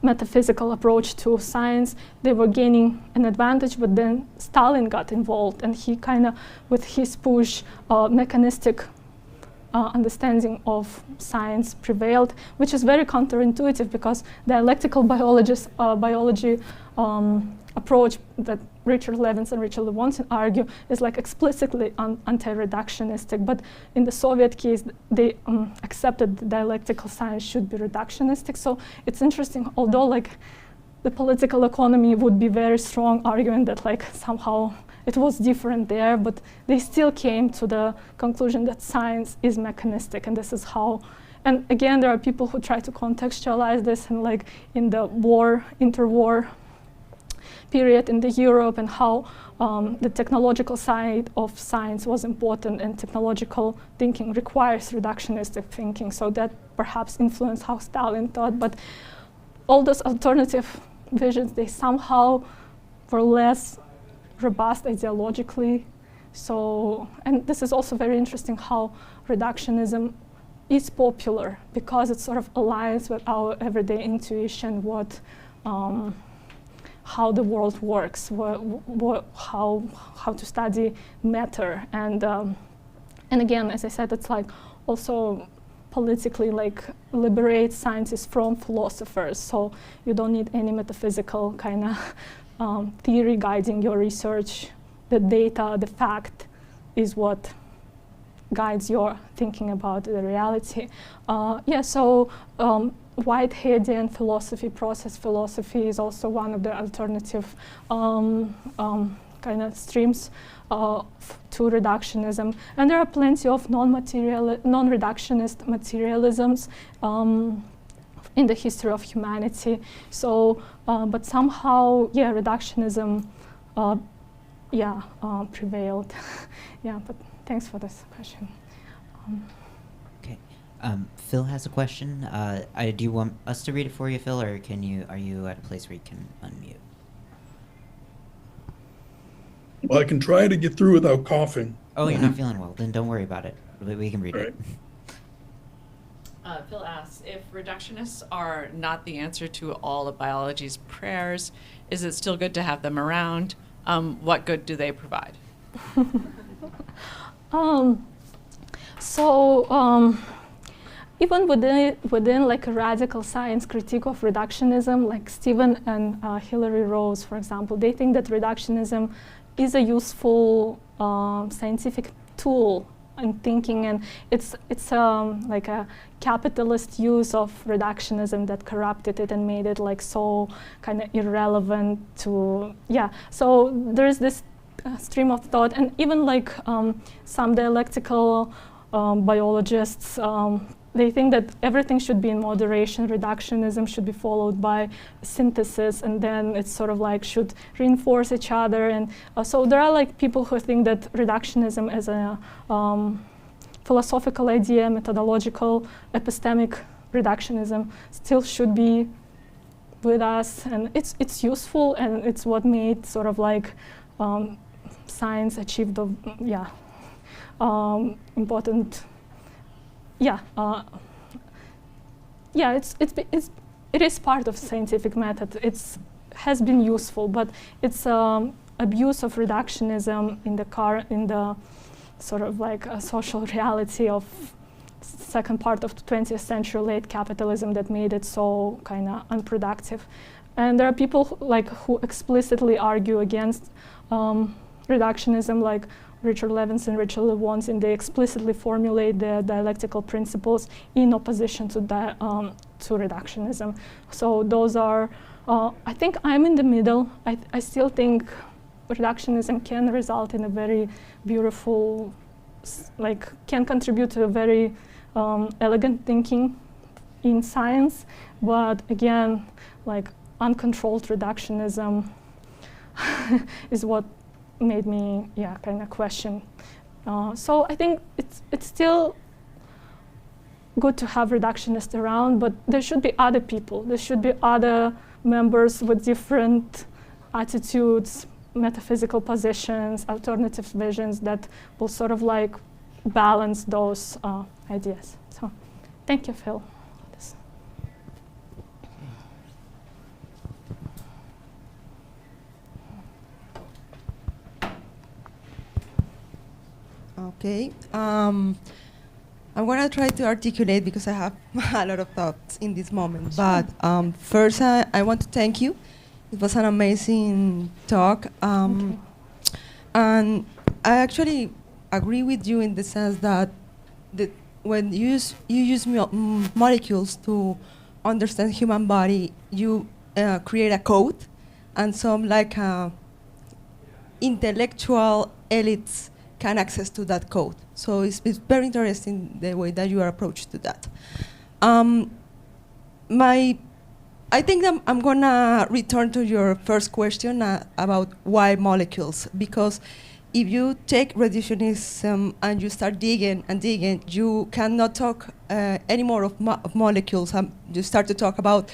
metaphysical approach to science, they were gaining an advantage, but then Stalin got involved, and he kind of, with his push, mechanistic understanding of science prevailed, which is very counterintuitive, because dialectical biology approach that Richard Levins and Richard Lewontin argue is like explicitly anti-reductionistic, but in the Soviet case, they accepted that dialectical science should be reductionistic. So it's interesting, although like the political economy would be very strong argument that like somehow it was different there, but they still came to the conclusion that science is mechanistic, and this is how. And again, there are people who try to contextualize this, and like in the interwar period in the Europe, and how the technological side of science was important, and technological thinking requires reductionistic thinking. So that perhaps influenced how Stalin thought. But all those alternative visions, they somehow were less robust ideologically. So, and this is also very interesting how reductionism is popular, because it sort of aligns with our everyday intuition, how the world works, how to study matter, and again, as I said, it's like also politically like liberates scientists from philosophers. So you don't need any metaphysical kind of theory guiding your research. The data, the fact, is what guides your thinking about the reality. So Whiteheadian philosophy, process philosophy, is also one of the alternative kind of streams to reductionism. And there are plenty of non-reductionist materialisms in the history of humanity. So, but somehow, reductionism, prevailed. But thanks for this question. Okay. Phil has a question. Do you want us to read it for you, Phil, or are you at a place where you can unmute? Well, I can try to get through without coughing. Oh, you're not feeling well. Then don't worry about it. We can read it. Phil asks, if reductionists are not the answer to all of biology's prayers, is it still good to have them around? What good do they provide? Even within like a radical science critique of reductionism, like Stephen and Hilary Rose, for example, they think that reductionism is a useful scientific tool in thinking, and it's like a capitalist use of reductionism that corrupted it and made it like so kind of irrelevant to So there's this stream of thought, and even like some dialectical biologists, they think that everything should be in moderation. Reductionism should be followed by synthesis, and then it's sort of like should reinforce each other. And so there are like people who think that reductionism as a philosophical idea, methodological, epistemic reductionism still should be with us, and it's useful, and it's what made sort of like science achieve the important. It is part of scientific method. Has been useful, but it's abuse of reductionism in the sort of like a social reality of second part of the 20th century, late capitalism, that made it so kind of unproductive. And there are people who explicitly argue against reductionism, like Richard Levinson, Richard Lewontin, and they explicitly formulate the dialectical principles in opposition to reductionism. So those are, I think I'm in the middle. I still think reductionism can result in a very beautiful, can contribute to a very elegant thinking in science, but again, uncontrolled reductionism is what made me, kind of question. So I think it's still good to have reductionists around, but there should be other people. There should be other members with different attitudes, metaphysical positions, alternative visions that will sort of balance those ideas. So thank you, Phil. Okay. I'm going to try to articulate because I have a lot of thoughts in this moment. But first, I want to thank you. It was an amazing talk. And I actually agree with you in the sense that when you use molecules to understand human body, you create a code, and some intellectual elites can access to that code. So it's very interesting the way that you are approached to that. I think I'm gonna return to your first question about why molecules, because if you take reductionism and you start digging and digging, you cannot talk anymore of molecules. You start to talk about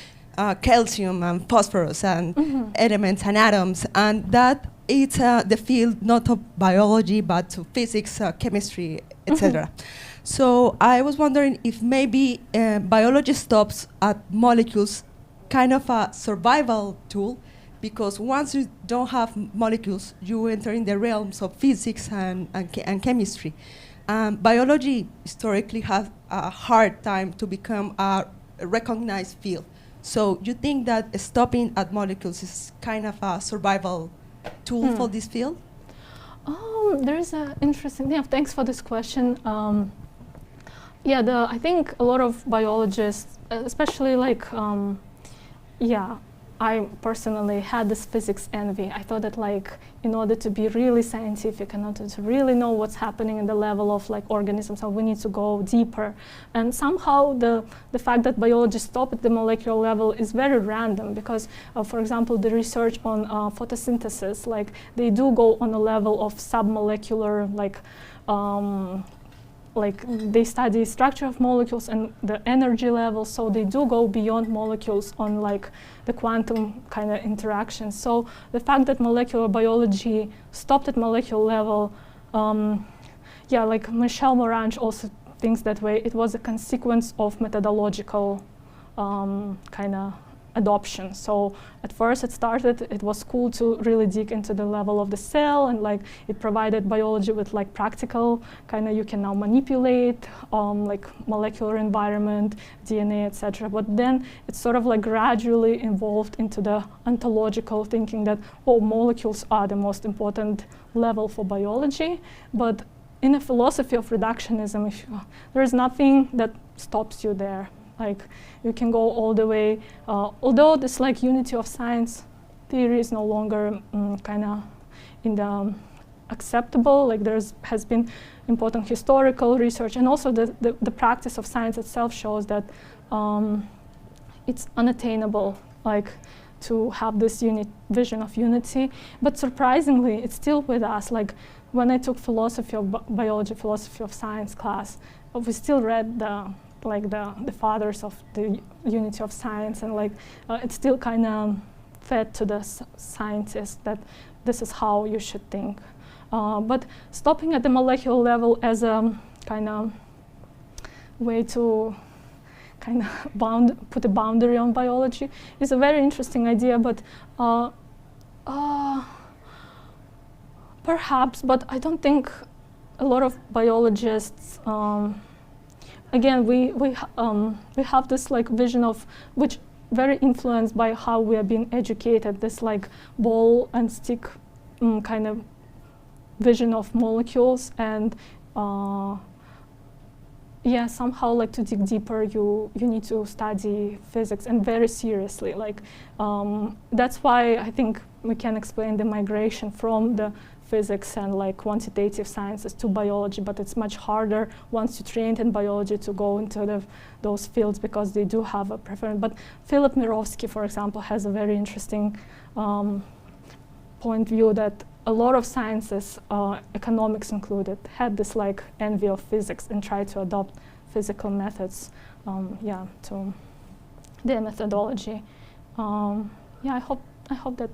calcium and phosphorus and elements and atoms, and that it's the field not of biology but to physics, chemistry, etc. So I was wondering if maybe biology stops at molecules, kind of a survival tool, because once you don't have molecules, you enter in the realms of physics and chemistry. Biology historically has a hard time to become a recognized field. So you think that stopping at molecules is kind of a survival tool for this field? There's an interesting thing. Thanks for this question. I think a lot of biologists, especially I personally had this physics envy. I thought that in order to be really scientific, in order to really know what's happening in the level of organisms, so we need to go deeper. And somehow the fact that biologists stop at the molecular level is very random, because for example, the research on photosynthesis, they do go on a level of submolecular, they study structure of molecules and the energy levels, so they do go beyond molecules on the quantum kind of interactions. So the fact that molecular biology stopped at molecular level, Michel Morange also thinks that way. It was a consequence of methodological kind of adoption. So at first it was cool to really dig into the level of the cell, and it provided biology with practical kind of, you can now manipulate molecular environment, DNA, etc. But then it sort of gradually evolved into the ontological thinking that molecules are the most important level for biology. But in a philosophy of reductionism, there is nothing that stops you there. You can go all the way, although this unity of science theory is no longer kind of in the acceptable, has been important historical research, and also the practice of science itself shows that it's unattainable to have this vision of unity. But surprisingly, it's still with us. When I took philosophy of biology, philosophy of science class, we still read the fathers of the unity of science, and it's still kind of fed to the scientists that this is how you should think. But stopping at the molecular level as a kind of way to kind of put a boundary on biology is a very interesting idea. But Perhaps, but I don't think a lot of biologists. Again, we have this like vision of which very influenced by how we are being educated. This like ball and stick kind of vision of molecules, and yeah, somehow like to dig deeper, you need to study physics, and very seriously. Like that's why I think we can explain the migration from the physics and like quantitative sciences to biology, but it's much harder once you trained in biology to go into those fields, because they do have a preference. But Philip Mirovsky, for example, has a very interesting point view that a lot of sciences, economics included, had this like envy of physics and tried to adopt physical methods, to their methodology. Yeah, I hope that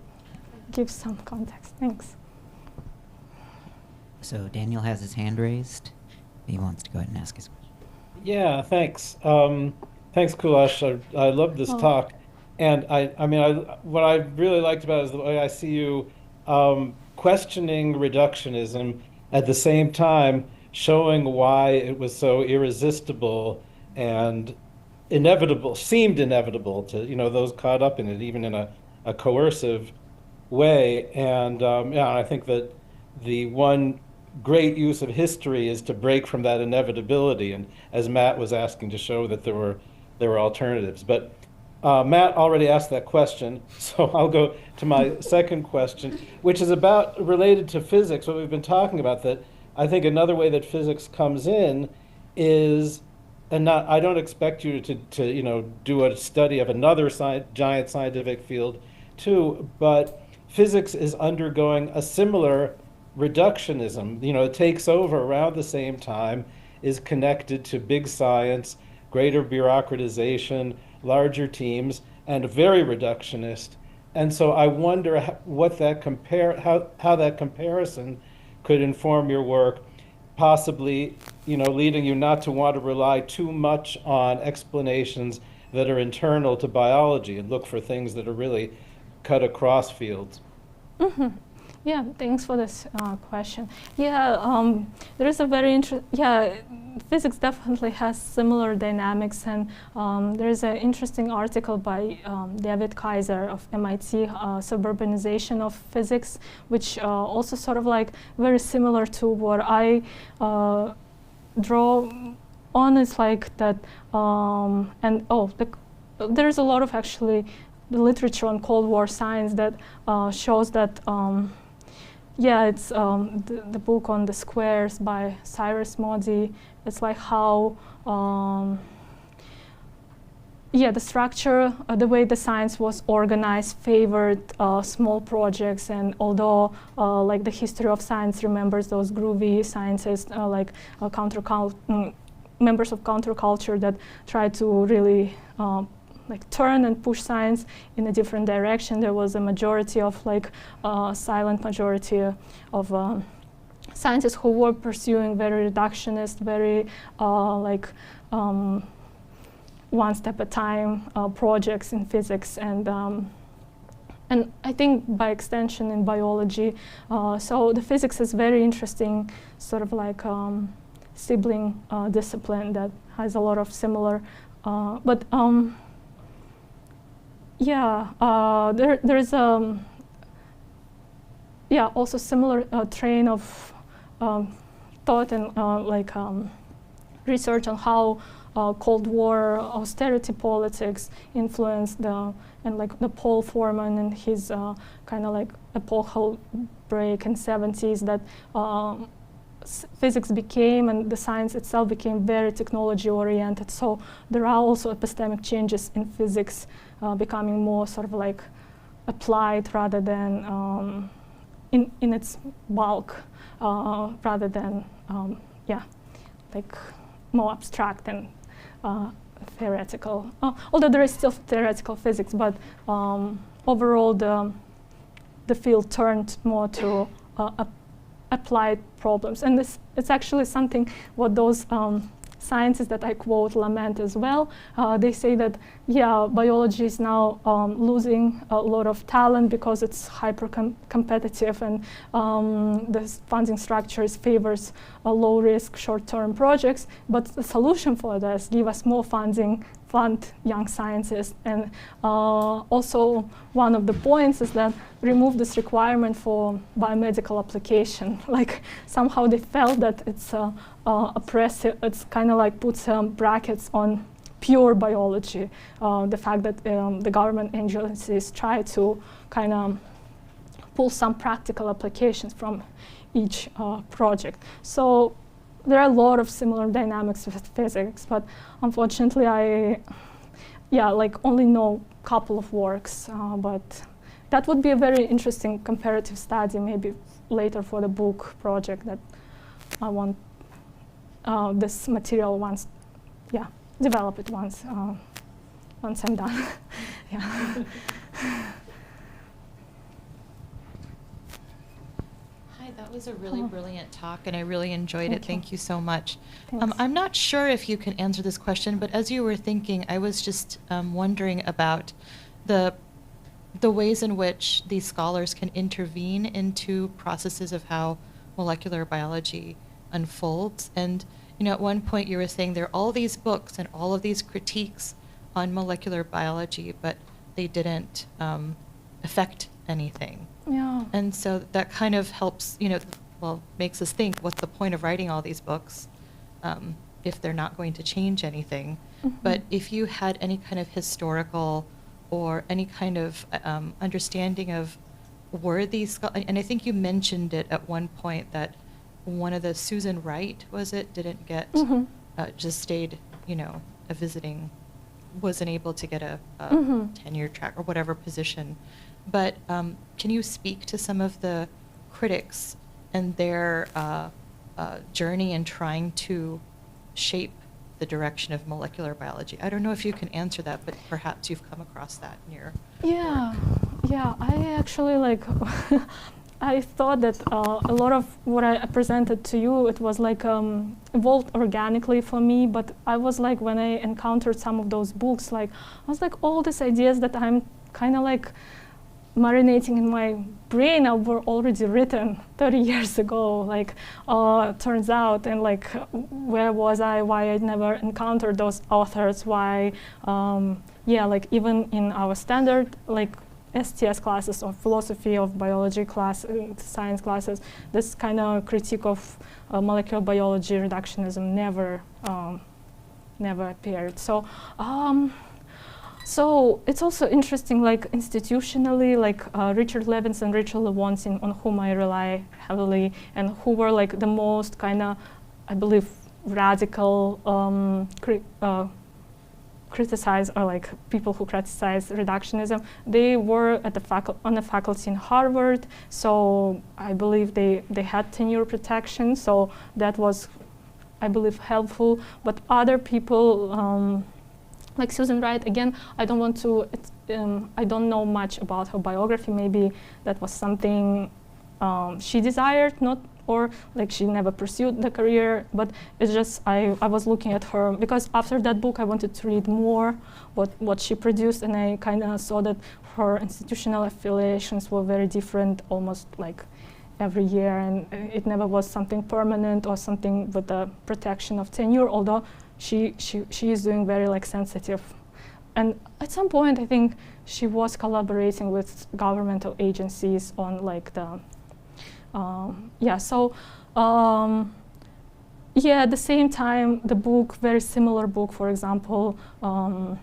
gives some context. Thanks. So Daniel has his hand raised. He wants to go ahead and ask his question. Yeah, thanks. Thanks, Kulash. I love this talk. And what I really liked about it is the way I see you questioning reductionism, at the same time showing why it was so irresistible and inevitable, seemed inevitable to, those caught up in it, even in a coercive way. And I think that the one great use of history is to break from that inevitability, and as Matt was asking, to show that there were alternatives. But Matt already asked that question, so I'll go to my second question, which is related to physics, what we've been talking about. That I think another way that physics comes in is, I don't expect you to do a study of another giant scientific field too, but physics is undergoing a similar reductionism. It takes over around the same time, is connected to big science, greater bureaucratization, larger teams, and very reductionist. And so I wonder how that comparison could inform your work, possibly leading you not to want to rely too much on explanations that are internal to biology and look for things that are really cut across fields. Mm-hmm. Yeah, thanks for this question. Yeah, there is a very physics definitely has similar dynamics, and there is an interesting article by David Kaiser of MIT, Suburbanization of Physics, which also sort of like very similar to what I draw on. Is like that, there's a lot of actually the literature on Cold War science that shows that. It's the book on the squares by Cyrus Modi. It's like how, the structure, the way the science was organized favored small projects. And although like the history of science remembers those groovy scientists, members of counterculture that try to really turn and push science in a different direction, there was a majority of silent majority of scientists who were pursuing very reductionist, very one step at a time projects in physics, and I think by extension in biology. So the physics is very interesting, sort of like sibling discipline that has a lot of similar, there is also similar train of thought and research on how Cold War austerity politics influenced the Paul Foreman and his epochal break in 70s, that physics became, and the science itself became, very technology oriented. So there are also epistemic changes in physics, becoming more sort of like applied rather than in its bulk, rather than more abstract and theoretical. Although there is still theoretical physics, but overall the field turned more to applied problems. And it's actually something what those scientists that I quote lament as well. They say that, yeah, biology is now losing a lot of talent because it's hyper-competitive, and the funding structures favors low-risk, short-term projects. But the solution for this, give us more funding, fund young scientists. And also one of the points is that remove this requirement for biomedical application. Like somehow they felt that it's oppressive, it's kind of like puts brackets on pure biology. The fact that the government agencies try to kind of pull some practical applications from each project. So there are a lot of similar dynamics with physics, but unfortunately I only know a couple of works, but that would be a very interesting comparative study, maybe later for the book project that I want this material once, develop it once I'm done. Yeah. That was a really brilliant talk, and I really enjoyed it. Thank you so much. Thanks. I'm not sure if you can answer this question, but as you were thinking, I was just wondering about the ways in which these scholars can intervene into processes of how molecular biology unfolds. And at one point you were saying there are all these books and all of these critiques on molecular biology, but they didn't affect anything. Yeah. And so that kind of helps, makes us think, what's the point of writing all these books if they're not going to change anything? Mm-hmm. But if you had any kind of historical or any kind of understanding of were these, and I think you mentioned it at one point that one of the, Susan Wright, was it, didn't get, just stayed, a visiting, wasn't able to get a tenure track or whatever position. But can you speak to some of the critics and their journey in trying to shape the direction of molecular biology? I don't know if you can answer that, but perhaps you've come across that in your work. Yeah, I actually I thought that a lot of what I presented to you, it was evolved organically for me, but I was when I encountered some of those books, I was all these ideas that I'm kind of marinating in my brain were already written 30 years ago, turns out, and where was I, why I never encountered those authors, why, even in our standard, STS classes or philosophy of biology class, science classes, this kind of critique of molecular biology, reductionism never appeared. So it's also interesting, institutionally, Richard Levins and Richard Lewontin, on whom I rely heavily, and who were the most kind of, I believe, radical criticize, or people who criticize reductionism. They were at on the faculty in Harvard, so I believe they had tenure protection, so that was, I believe, helpful. But other people, like Susan Wright, again, I don't want to, I don't know much about her biography. Maybe that was something she desired, not, or she never pursued the career, but it's just, I was looking at her, because after that book I wanted to read more what she produced, and I kind of saw that her institutional affiliations were very different, almost every year, and it never was something permanent or something with the protection of tenure, although she is doing very sensitive. And at some point I think she was collaborating with governmental agencies on at the same time the book, very similar book, for example, on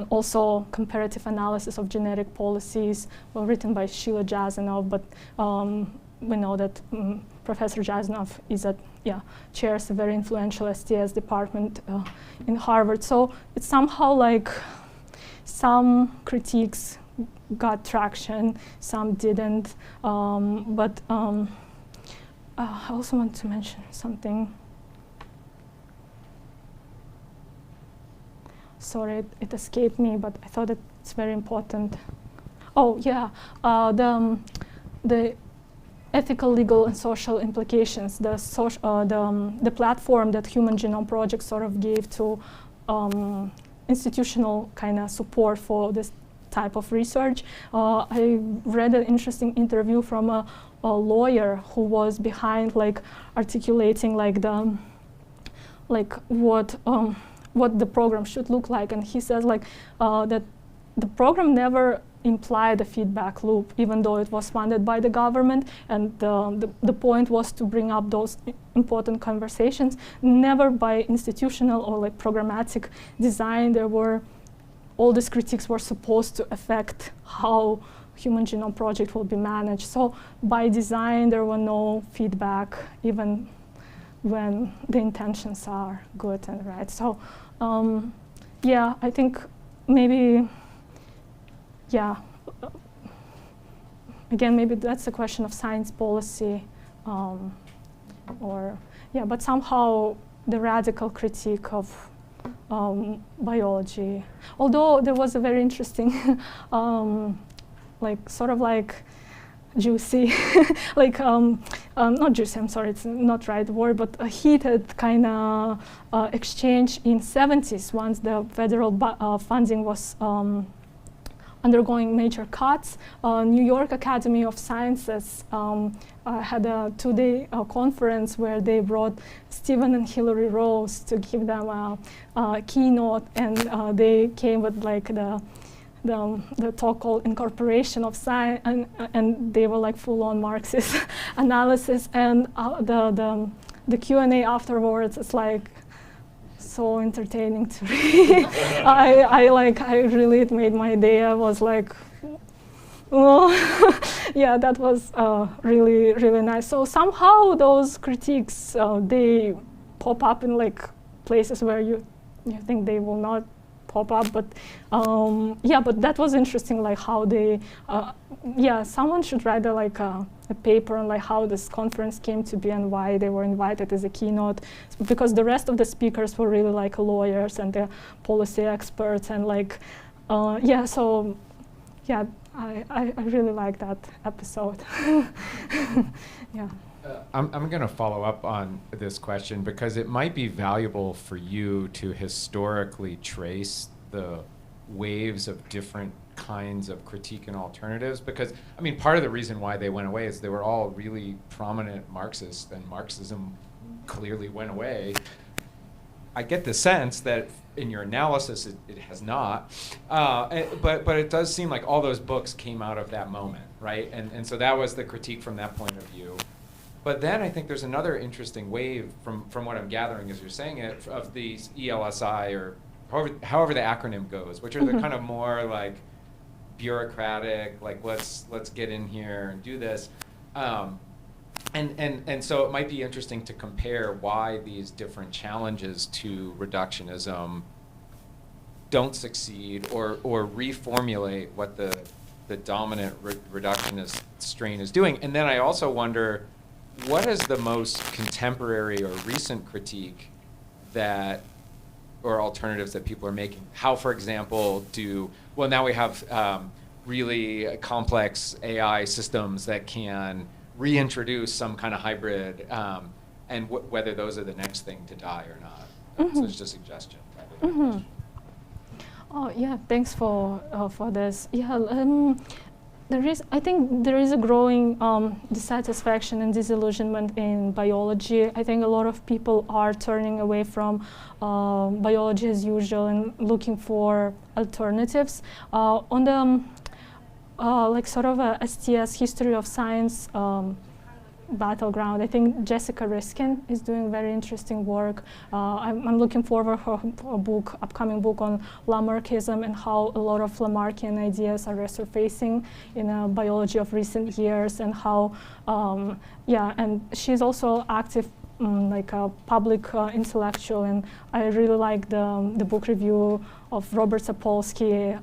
also comparative analysis of genetic policies, written by Sheila Jasanoff, but we know that Professor Jasanoff is chairs a very influential STS department in Harvard. So it's somehow some critiques got traction, some didn't. But I also want to mention something. Sorry, it escaped me, but I thought it's very important. Oh yeah, the ethical, legal, and social implications. The platform that Human Genome Project sort of gave to institutional kind of support for this type of research. I read an interesting interview from a lawyer who was behind like articulating like the what the program should look like, and he says like that the program never implied a feedback loop, even though it was funded by the government, and the point was to bring up those important conversations. Never by institutional or like programmatic design. There were all these critiques were supposed to affect how Human Genome Project will be managed. So by design, there were no feedback, even when the intentions are good and right. So yeah, I think maybe, yeah, again, maybe that's a question of science policy, or, yeah, but somehow the radical critique of biology. Although there was a very interesting, like sort of like juicy, like not juicy. I'm sorry, it's not right word, but a heated kind of exchange in '70s once the federal funding was undergoing major cuts. New York Academy of Sciences had a 2-day conference where they brought Stephen and Hillary Rose to give them a keynote, and they came with like the talk called Incorporation of Science, and they were like full-on Marxist analysis, and the Q&A afterwards is like so entertaining to read. I really, it made my day. I was like, oh, yeah, that was really, really nice. So somehow those critiques, they pop up in like places where you think they will not pop up, but yeah, but that was interesting, like how they, yeah, someone should write a paper on like how this conference came to be and why they were invited as a keynote, because the rest of the speakers were really like lawyers and the policy experts, and like, yeah, so yeah, I really like that episode. Yeah. I'm going to follow up on this question because it might be valuable for you to historically trace the waves of different kinds of critique and alternatives, because, I mean, part of the reason why they went away is they were all really prominent Marxists, and Marxism clearly went away. I get the sense that in your analysis it has not, but it does seem like all those books came out of that moment, right? And so that was the critique from that point of view. But then I think there's another interesting wave from what I'm gathering as you're saying it, of these ELSI, or however the acronym goes, which are the kind of more like bureaucratic, like let's get in here and do this. And so it might be interesting to compare why these different challenges to reductionism don't succeed, or reformulate what the dominant reductionist strain is doing. And then I also wonder, what is the most contemporary or recent critique that, or alternatives that people are making? How, for example, well, now we have really complex AI systems that can reintroduce some kind of hybrid, and whether those are the next thing to die or not. So it's just a suggestion. Oh yeah, thanks for this. Yeah. I think there is a growing dissatisfaction and disillusionment in biology. I think a lot of people are turning away from biology as usual and looking for alternatives. On the like sort of a STS history of science battleground, I think Jessica Riskin is doing very interesting work. I'm looking forward for her upcoming book on Lamarckism and how a lot of Lamarckian ideas are resurfacing in biology of recent years, and how, yeah, and she's also active like a public intellectual, and I really like the book review of Robert Sapolsky,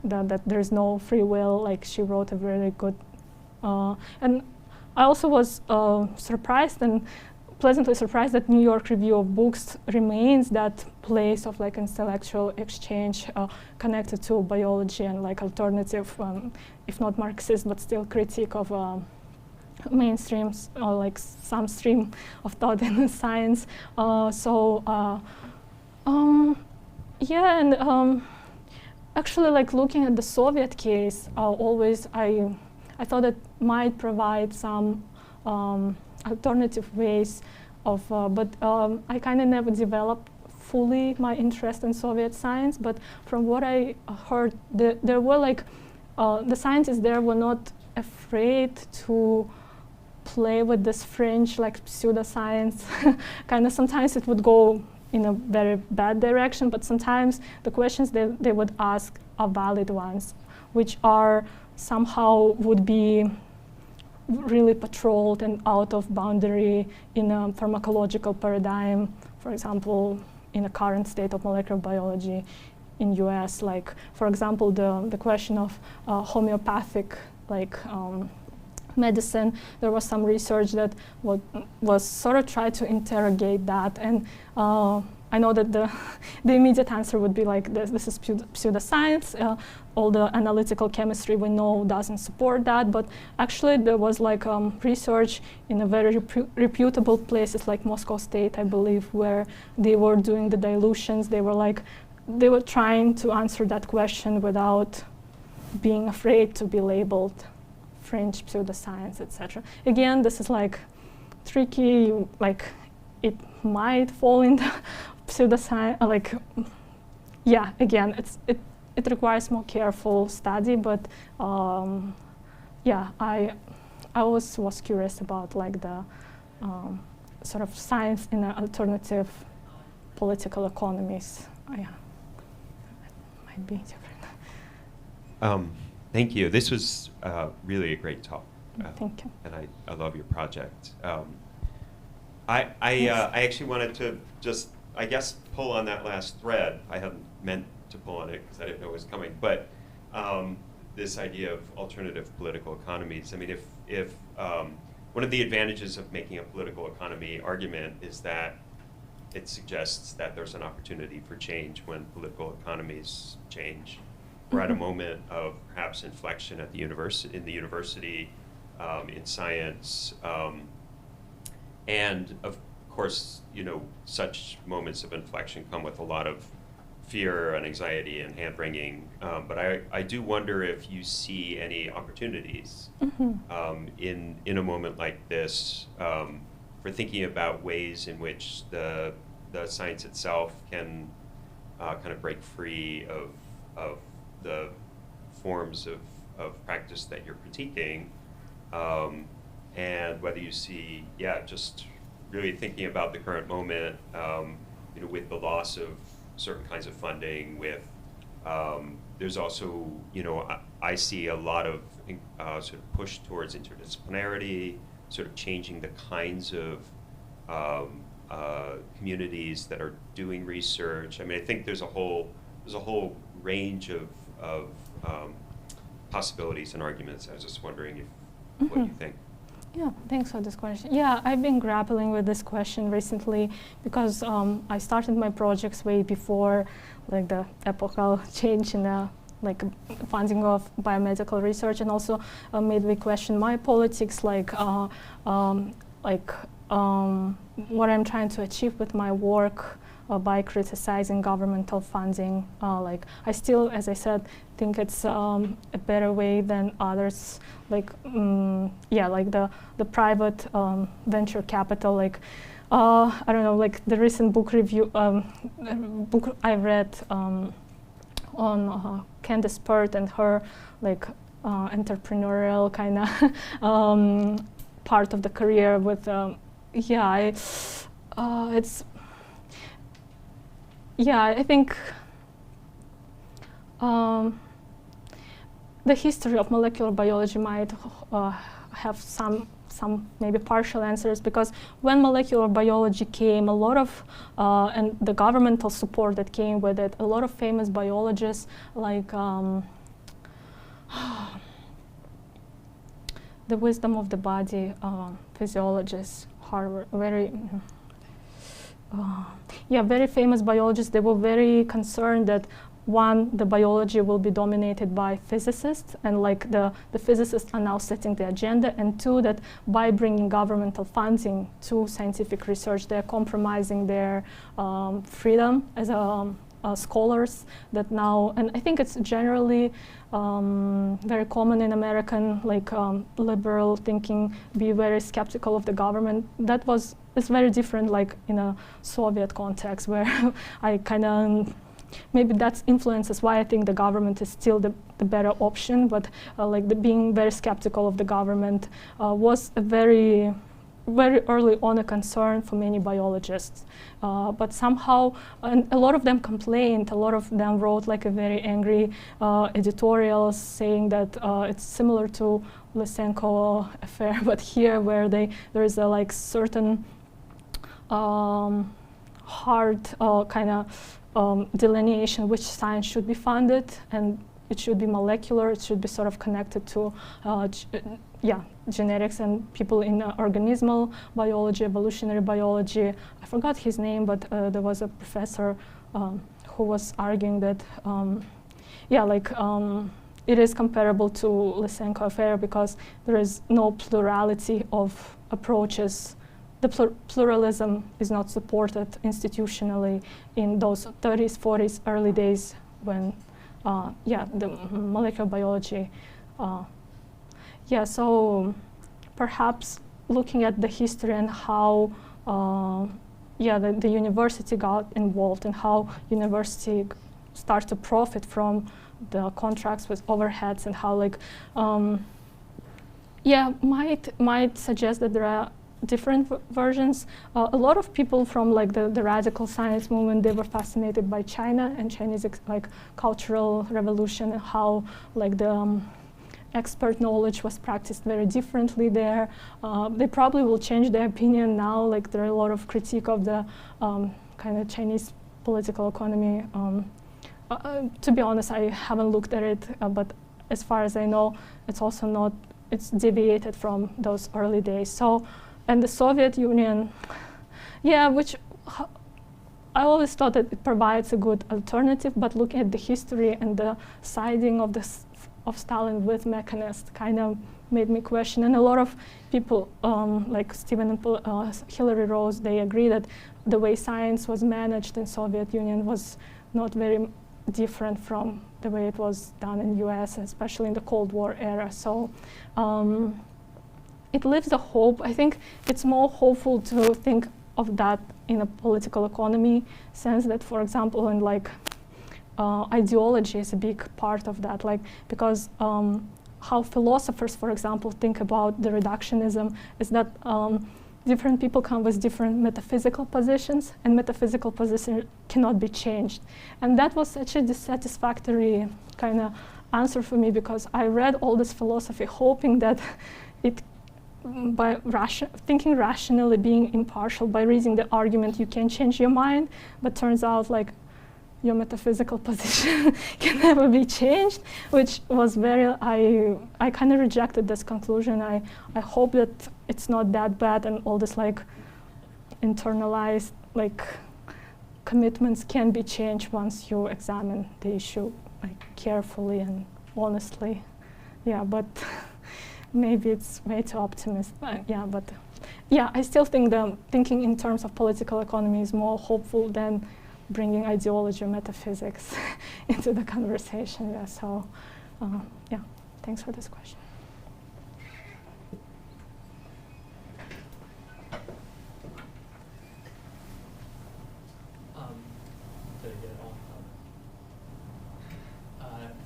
that there's no free will. Like, she wrote a very good, and I also was surprised and pleasantly surprised that New York Review of Books remains that place of like intellectual exchange connected to biology and like alternative, if not Marxist, but still critique of mainstreams or like some stream of thought in science. Yeah, and actually, like looking at the Soviet case, I thought it might provide some alternative ways of, but I kind of never developed fully my interest in Soviet science. But from what I heard, there were like the scientists there were not afraid to play with this fringe, like pseudoscience. Kind of sometimes it would go in a very bad direction, but sometimes the questions they would ask are valid ones, which are somehow would be really patrolled and out of boundary in a pharmacological paradigm, for example, in a current state of molecular biology in US. Like, for example, the question of homeopathic, like, medicine, there was some research that was sort of tried to interrogate that, and I know that the immediate answer would be like, this is pseudoscience, all the analytical chemistry we know doesn't support that, but actually there was like research in a very reputable places like Moscow State, I believe, where they were doing the dilutions. They were trying to answer that question without being afraid to be labeled fringe pseudoscience, etc. Again, this is like tricky, like it might fall into pseudoscience, like, yeah, again, it requires more careful study, but yeah, I always was curious about like the sort of science in alternative political economies. Yeah, it might be different. Thank you. This was really a great talk. Thank you. And I love your project. I actually wanted to just, I guess, pull on that last thread. I hadn't meant to pull on it because I didn't know it was coming. But this idea of alternative political economies. I mean, if one of the advantages of making a political economy argument is that it suggests that there's an opportunity for change when political economies change. We're at a moment of perhaps inflection at the university, in science, and of course, you know, such moments of inflection come with a lot of fear and anxiety and hand-wringing. But I do wonder if you see any opportunities in a moment like this for thinking about ways in which the science itself can kind of break free of the forms of practice that you're critiquing, and whether you see, just really thinking about the current moment, you know, with the loss of certain kinds of funding, with there's also, you know, I see a lot of sort of push towards interdisciplinarity, sort of changing the kinds of communities that are doing research. I mean, I think there's a whole range of possibilities and arguments. I was just wondering what you think. Yeah, thanks for this question. Yeah, I've been grappling with this question recently because I started my projects way before like the epochal change in the like funding of biomedical research, and also made me question my politics, like what I'm trying to achieve with my work by criticizing governmental funding. Like I still, as I said, think it's a better way than others. Like like the private venture capital. Like I don't know, like the recent book review book I read on Candace Pert and her like entrepreneurial kind of part of the career with I think the history of molecular biology might have some maybe partial answers, because when molecular biology came, a lot of and the governmental support that came with it, a lot of famous biologists like the wisdom of the body physiologists, Harvard, very very famous biologists, they were very concerned that one, the biology will be dominated by physicists, and like the physicists are now setting the agenda, and two, that by bringing governmental funding to scientific research, they're compromising their freedom as scholars. That now, and I think it's generally very common in American liberal thinking, be very skeptical of the government. It's very different like in a Soviet context where I kind of maybe that influences why I think the government is still the better option, but being very skeptical of the government was a very early on a concern for many biologists. But somehow, and a lot of them complained, a lot of them wrote like a very angry editorials saying that it's similar to Lysenko affair, but here where there is a certain hard kind of delineation which science should be funded, and it should be molecular, it should be sort of connected to genetics and people in organismal biology, evolutionary biology. I forgot his name, but there was a professor who was arguing that it is comparable to Lysenko affair because there is no plurality of approaches. The pluralism is not supported institutionally in those 30s, 40s, early days when, the molecular biology. So perhaps looking at the history and how, the university got involved and how university start to profit from the contracts with overheads and how might suggest that there are different versions. A lot of people from the radical science movement, they were fascinated by China and Chinese cultural revolution and how the expert knowledge was practiced very differently there. They probably will change their opinion now. There are a lot of critique of the kind of Chinese political economy. To be honest, I haven't looked at it, but as far as I know, it's also not, it's deviated from those early days. So, and the Soviet Union, which I always thought that it provides a good alternative, but looking at the history and the siding of Stalin with mechanists kind of made me question. And a lot of people, like Stephen and Hillary Rose, they agree that the way science was managed in Soviet Union was not very different from the way it was done in US, especially in the Cold War era. So it leaves a hope. I think it's more hopeful to think of that in a political economy sense that, for example, in ideology is a big part of that, because how philosophers, for example, think about the reductionism is that different people come with different metaphysical positions, and metaphysical positions cannot be changed. And that was such a dissatisfactory kind of answer for me, because I read all this philosophy hoping that it, by thinking rationally, being impartial, by reading the argument, you can change your mind, but turns out your metaphysical position can never be changed, which was I kind of rejected this conclusion. I hope that it's not that bad, and all this internalized commitments can be changed once you examine the issue carefully and honestly. But maybe it's way too optimistic. I still think thinking in terms of political economy is more hopeful than bringing ideology or metaphysics into the conversation. Thanks for this question.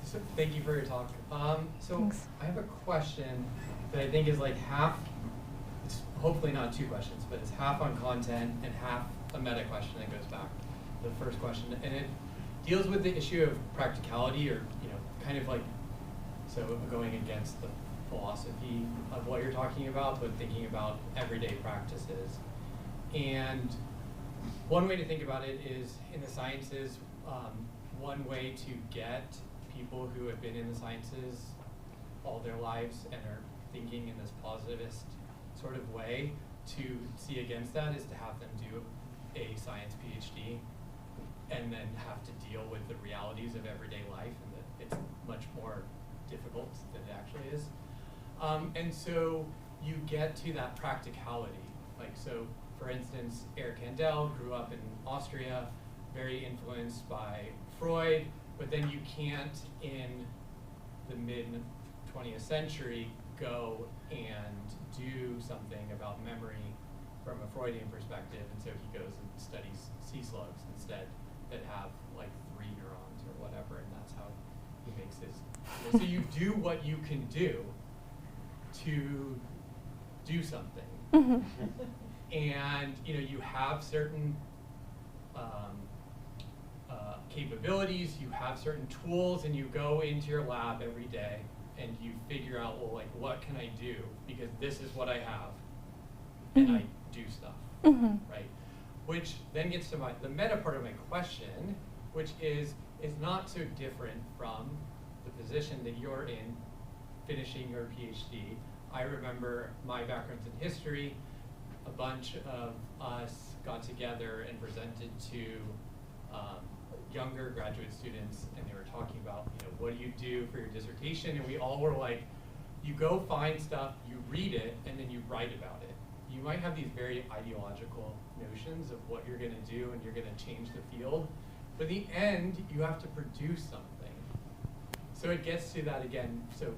So thank you for your talk. Thanks. I have a question that I think is half, it's hopefully not two questions, but it's half on content and half a meta question that goes back to the first question. And it deals with the issue of practicality, or so going against the philosophy of what you're talking about, but thinking about everyday practices. And one way to think about it is in the sciences, one way to get people who have been in the sciences all their lives and are thinking in this positivist sort of way to see against that is to have them do a science PhD. and then have to deal with the realities of everyday life, and that it's much more difficult than it actually is. And so you get to that practicality. Like, so for instance, Eric Kandel grew up in Austria, very influenced by Freud, but then you can't, in the mid-20th century, go and do something about memory from a Freudian perspective, and so he goes and studies sea slugs instead that have like 3 neurons or whatever, and that's how he makes his. So you do what you can do to do something, and you have certain capabilities, you have certain tools, and you go into your lab every day and you figure out, well, like, what can I do? Because this is what I have, and I do stuff, right? Which then gets to the meta part of my question, which is not so different from the position that you're in, finishing your PhD. I remember my background's in history. A bunch of us got together and presented to younger graduate students, and they were talking about, what do you do for your dissertation? And we all were like, you go find stuff, you read it, and then you write about it. You might have these very ideological notions of what you're going to do, and you're going to change the field. But in the end, you have to produce something. So it gets to that again. So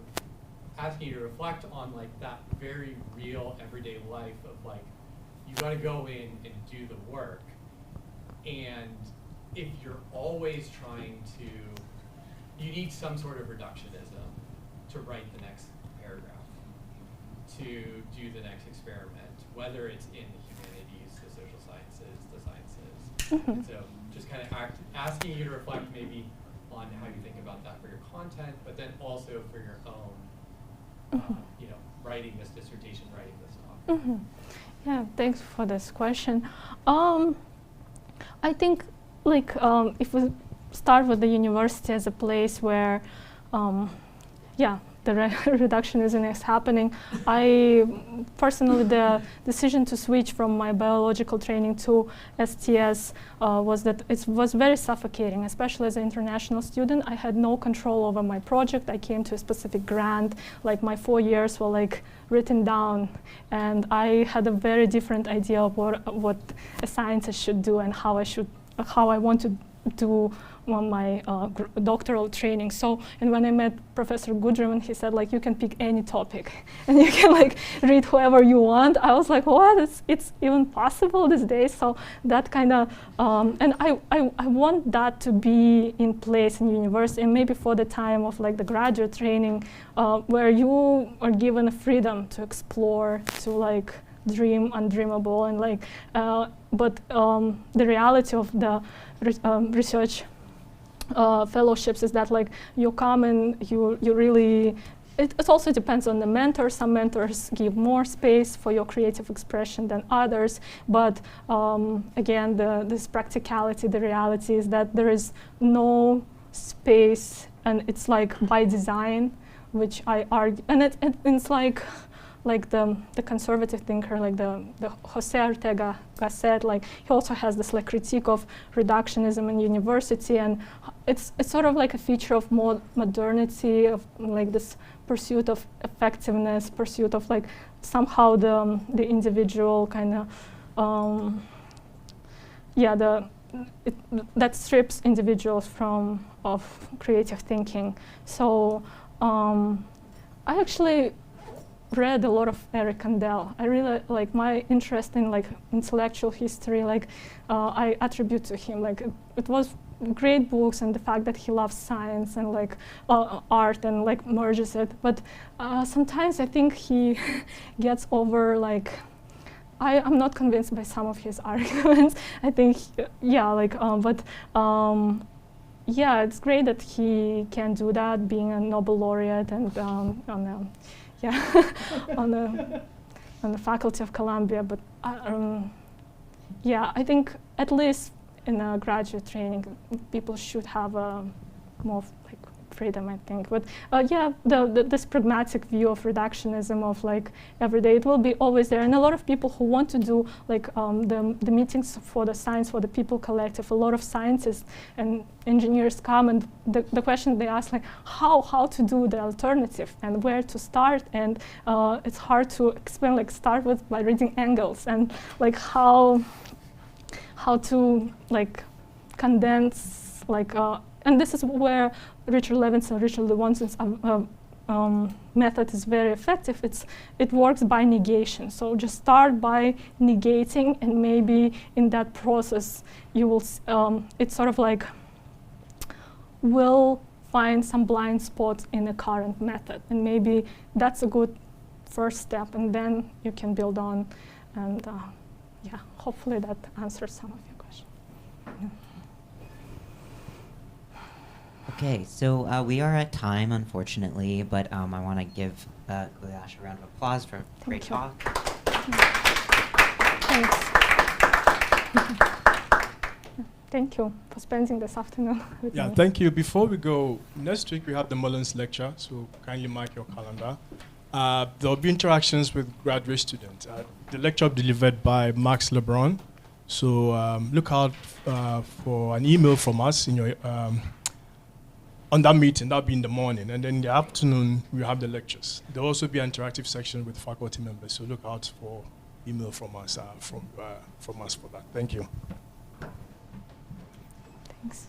asking you to reflect on like that very real everyday life of like, you got to go in and do the work. And if you're always trying to, you need some sort of reductionism to write the next paragraph, to do the next experiment, whether it's in the humanities, the social sciences, the sciences. And so just kind of asking you to reflect maybe on how you think about that for your content, but then also for your own, writing this dissertation, writing this talk. Yeah, thanks for this question. I think, if we start with the university as a place where, the reductionism is happening, personally, the decision to switch from my biological training to STS was that it was very suffocating, especially as an international student. I had no control over my project. I came to a specific grant, like my 4 years were written down, and I had a very different idea of what a scientist should do and how I want to do my doctoral training. So, and when I met Professor Goodrum, he said, you can pick any topic and you can read whoever you want. I was like, what? It's even possible these days. So that kind of, and I want that to be in place in university, and maybe for the time of the graduate training, where you are given a freedom to explore, to dream undreamable, and but the reality of the research fellowships is that you come and you really, it also depends on the mentor. Some mentors give more space for your creative expression than others, but again, this practicality, the reality is that there is no space, and it's by design, which I argue, and it's the conservative thinker, the Jose Ortega Gasset, he also has this critique of reductionism in university, and it's sort of a feature of modernity, of this pursuit of effectiveness, pursuit of somehow the individual kind of that strips individuals of creative thinking. So I actually read a lot of Eric Kandel. I really my interest in intellectual history. I attribute to him. It was great books, and the fact that he loves science and art and merges it. But sometimes I think he gets over I'm not convinced by some of his arguments. I think it's great that he can do that, being a Nobel laureate and on the faculty of Columbia, but I think at least in a graduate training, people should have a more freedom, I think. But yeah, this pragmatic view of reductionism of like every day, it will be always there. And a lot of people who want to do like the meetings for the Science for the People collective, a lot of scientists and engineers come, and the question they ask like how to do the alternative and where to start. And it's hard to explain, like start with by reading Engels and like how to like condense like and this is where Richard Levinson's method is very effective. It works by negation. So just start by negating, and maybe in that process you will it's sort of like will find some blind spots in the current method, and maybe that's a good first step, and then you can build on. And yeah, hopefully that answers some of your questions. Yeah. Okay, so we are at time, unfortunately, but I want to give Kulash a round of applause for a great talk. Thanks. Thank you for spending this afternoon with me. Yeah, thank you. Before we go, next week we have the Mullins lecture, so kindly mark your calendar. There will be interactions with graduate students. The lecture delivered by Max LeBron. So look out for an email from us in your on that meeting. That'll be in the morning, and then in the afternoon we have the lectures. There will also be an interactive section with faculty members. So look out for email from us from us for that. Thank you. Thanks.